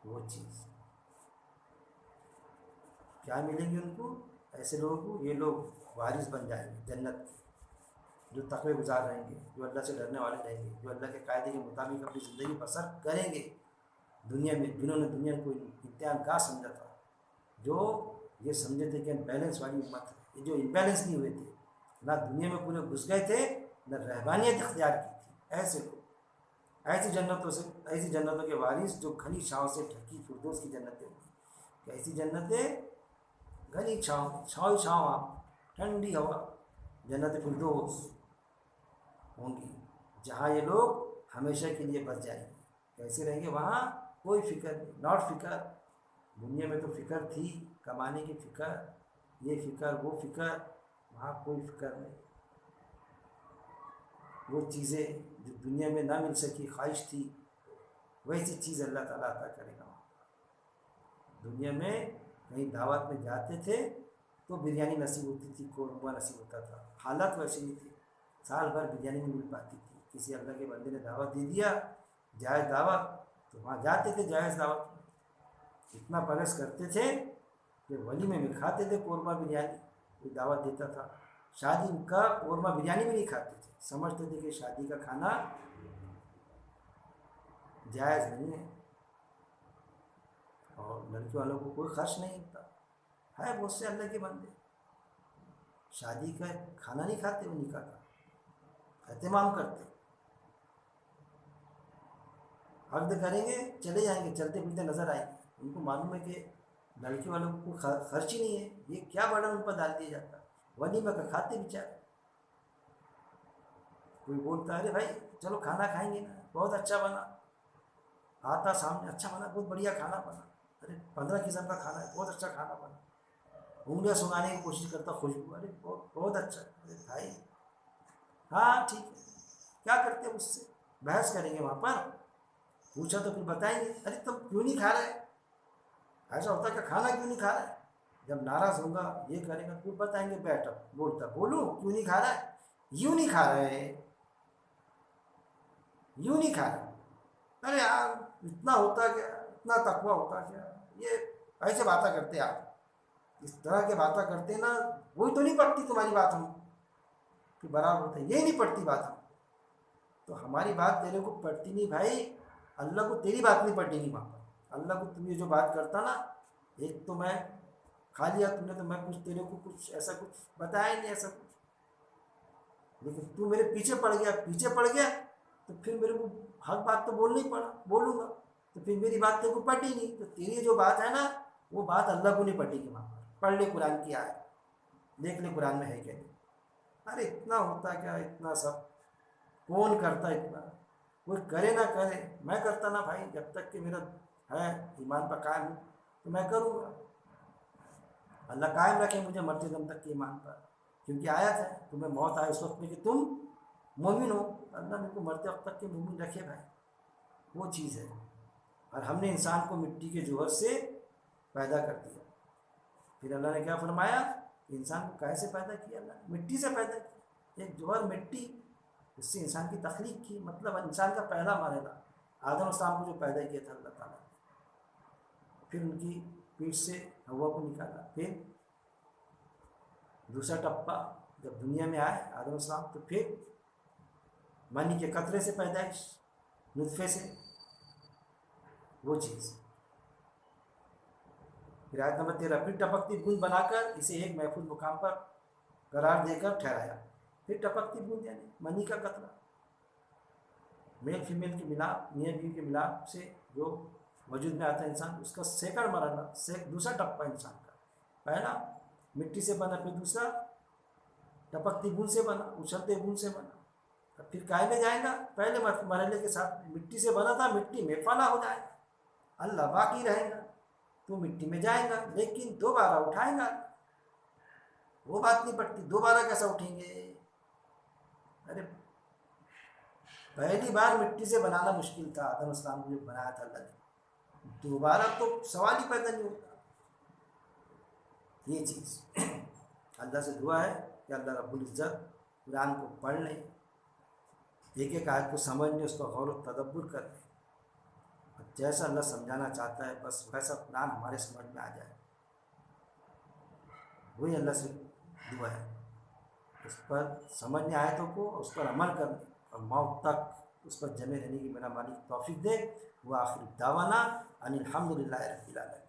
[SPEAKER 1] وہ چیز کیا ملیں گی ان کو؟ ایسے لوگوں کو یہ لوگ وارث بن جائیں گے جنت کے، جو تقوی گزار رہیں گے، جو اللہ سے ڈرنے والے رہیں گے، جو اللہ کے قاعدے کے مطابق اپنی زندگی بسر کریں گے دنیا میں، جنہوں نے دنیا کو امتحان کا سمجھا تھا، جو یہ سمجھے تھے کہ ہم بیلنس والی امت ہے، یہ جو امبیلنس نہیں ہوئے تھے، نہ دنیا میں پورے گھس گئے تھے، نہ رہبانیت اختیار کی تھی، ایسے لوگ، ایسی جنتوں کے وارث جو گھنی چھاؤں سے ڈھکی فردوس کی جنتیں ہوں گی، ایسی جنتیں گھنی چھاؤں، چھاؤں چھاؤں، آپ ٹھنڈی ہوا، جنت فردوس ہوں گی، جہاں یہ لوگ ہمیشہ کے لیے بس جائیں گے۔ کیسے رہیں گے وہاں؟ کوئی فکر نہیں، ناٹ فکر، دنیا میں تو فکر تھی، کمانے کی فکر، یہ فکر وہ فکر، وہاں کوئی فکر نہیں، وہ چیزیں جو دنیا میں نہ مل سکی، خواہش تھی، ویسی چیز اللہ تعالیٰ عطا کرے گا۔ دنیا میں کہیں دعوت میں جاتے تھے تو بریانی نصیب ہوتی تھی، قورمہ نصیب ہوتا تھا، حالت ویسی نہیں تھی، سال بھر بریانی نہیں مل پاتی تھی، کسی اللہ کے بندے نے دعوت دے دیا، جائز دعوت، تو وہاں جاتے تھے جائز دعوت، اتنا پرہیز کرتے تھے کہ ولیمے میں کھاتے تھے قورمہ بریانی، کوئی دعوت دیتا تھا، شادی کا قورمہ بریانی بھی نہیں کھاتے تھے، سمجھتے تھے کہ شادی کا کھانا جائز نہیں ہے، اور لڑکی والوں کو کوئی خرچ نہیں ہوتا ہے، بہت سے اللہ کے بندے شادی کا کھانا نہیں کھاتے، وہ نکاح کا اہتمام کرتے، عقد کریں گے چلے جائیں گے، چلتے پھرتے نظر آئیں گے، ان کو معلوم ہے کہ لڑکی والوں کو کوئی خرچ ہی نہیں ہے، یہ کیا برڈن ان پر ڈال دیا جاتا، ولیمہ کا کھاتے بیچارے، کوئی بولتا ہے ارے بھائی چلو کھانا کھائیں گے نا، بہت اچھا بنا، آتا سامنے، اچھا بنا، بہت بڑھیا کھانا بنا، ارے 15 قسم کا کھانا ہے، بہت اچھا کھانا بنا، انگلیاں سنگانے کی کوشش کرتا، خوشبو، ارے بہت اچھا، ارے بھائی ہاں ٹھیک ہے، کیا کرتے ہیں اس سے بحث کریں گے وہاں پر، پوچھا تو پھر بتائیں گے ارے تم کیوں نہیں کھا رہے، ایسا ہوتا ہے کہ کھانا کیوں نہیں کھا رہا ہے، جب ناراض ہوگا یہ کرے گا پھر بتائیں گے، بیٹھا بولتا بولو کیوں نہیں کھا رہا ہے، یوں نہیں کھا رہے، یوں نہیں کھا رہے، ارے یار اتنا ہوتا کیا، اتنا تقویٰ ہوتا کیا، یہ ایسے باتیں کرتے آپ، اس طرح کے باتیں کرتے نا، وہی تو نہیں پڑتی تمہاری بات ہم کہ برابر ہوتا ہے، یہ نہیں پڑتی بات ہم، تو ہماری بات تیرے کو پڑتی نہیں بھائی، اللہ کو تیری بات نہیں پڑتی نہیں وہاں پر، اللہ کو تم یہ جو بات کرتا نا، ایک تو میں کھا لیا تم نے تو میں کچھ تیرے کو کچھ ایسا کچھ بتایا نہیں، ایسا کچھ، لیکن تو میرے پیچھے پڑ گیا تو پھر میرے کو حق بات تو بولنا ہی پڑا، بولوں گا تو پھر میری بات تیرے کو پٹی نہیں، تو تیری جو بات ہے نا وہ بات اللہ کو نہیں پٹے گی وہاں پر، پڑھ لے قرآن کی آیت، دیکھ لے قرآن میں ہے کہ نہیں، ارے اتنا ہوتا کیا، اتنا سب کون کرتا، اتنا کوئی کرے نہ کرے، میں کرتا نا بھائی، جب تک کہ میرا ہے ایمان پر قائم ہوں تو میں کروں گا، اللہ قائم رکھے مجھے مرتے دم تک کے ایمان پر، کیونکہ آیت ہے تمہیں موت آئے اس وقت میں کہ تم مومن ہو، اللہ نے کو مرتے وقت تک کے مومن رکھے بھائی، وہ چیز ہے۔ اور ہم نے انسان کو مٹی کے جوہر سے پیدا کر دیا، پھر اللہ نے کیا فرمایا، انسان کو کیسے پیدا کیا، اللہ نے مٹی سے پیدا کیا، ایک جوہر مٹی، اس سے انسان کی تخلیق کی، مطلب انسان کا پہلا مرحلہ آدم علیہ السلام کو جو پیدا کیا تھا اللہ تعالیٰ نے، پھر ان کی پیٹ سے ہوا کو نکالا، پھر دوسرا ٹپا جب دنیا میں آئے آدم علیہ السلام، تو پھر منی کے قطرے سے پیدائش، نطفے سے، وہ چیز۔ پھر آیت نمبر 13، پھر ٹپکتی بوند بنا کر اسے ایک محفوظ مقام پر قرار دے کر ٹھہرایا، پھر ٹپکتی بوند یعنی منی کا قطرہ، میل فیمیل کے ملاپ، میاں بیوی کے ملاپ سے جو وجود میں آتا ہے انسان، اس کا سیکنڈ مرحلہ، دوسرا ٹپا انسان کا، پہلا مٹی سے بنا، پھر دوسرا ٹپکتی بوند سے بنا، اچھلتے بوند سے بنا، پھر کائے میں جائے گا، پہلے مرحلے کے ساتھ مٹی سے بنا تھا، مٹی میں فنا ہو جائے گا، اللہ باقی رہے گا، تو مٹی میں جائے گا، لیکن دوبارہ اٹھائیں گا، وہ بات نہیں پڑتی، دوبارہ کیسا اٹھیں گے؟ ارے پہلی بار مٹی سے بنانا مشکل تھا، آدم السلام کو جو بنایا تھا اللہ نے، دوبارہ تو سوال ہی پیدا نہیں ہوتا۔ یہ چیز اللہ سے دعا ہے کہ اللہ رب العزت قرآن کو پڑھ لیں، ایک ایک آیت کو سمجھ لیں، اس کو غور و تدبر کر لیں، جیسا اللہ سمجھانا چاہتا ہے بس ویسا قرآن ہمارے سمجھ میں آ جائے، وہی اللہ سے دعا ہے، اس پر سمجھنے آیتوں کو اس پر عمل کرنے اور موت تک اس پر جمے رہنے کی میرا مالک توفیق دے۔ وہ آخر دعوانا ان الحمد للہ رب العالمین۔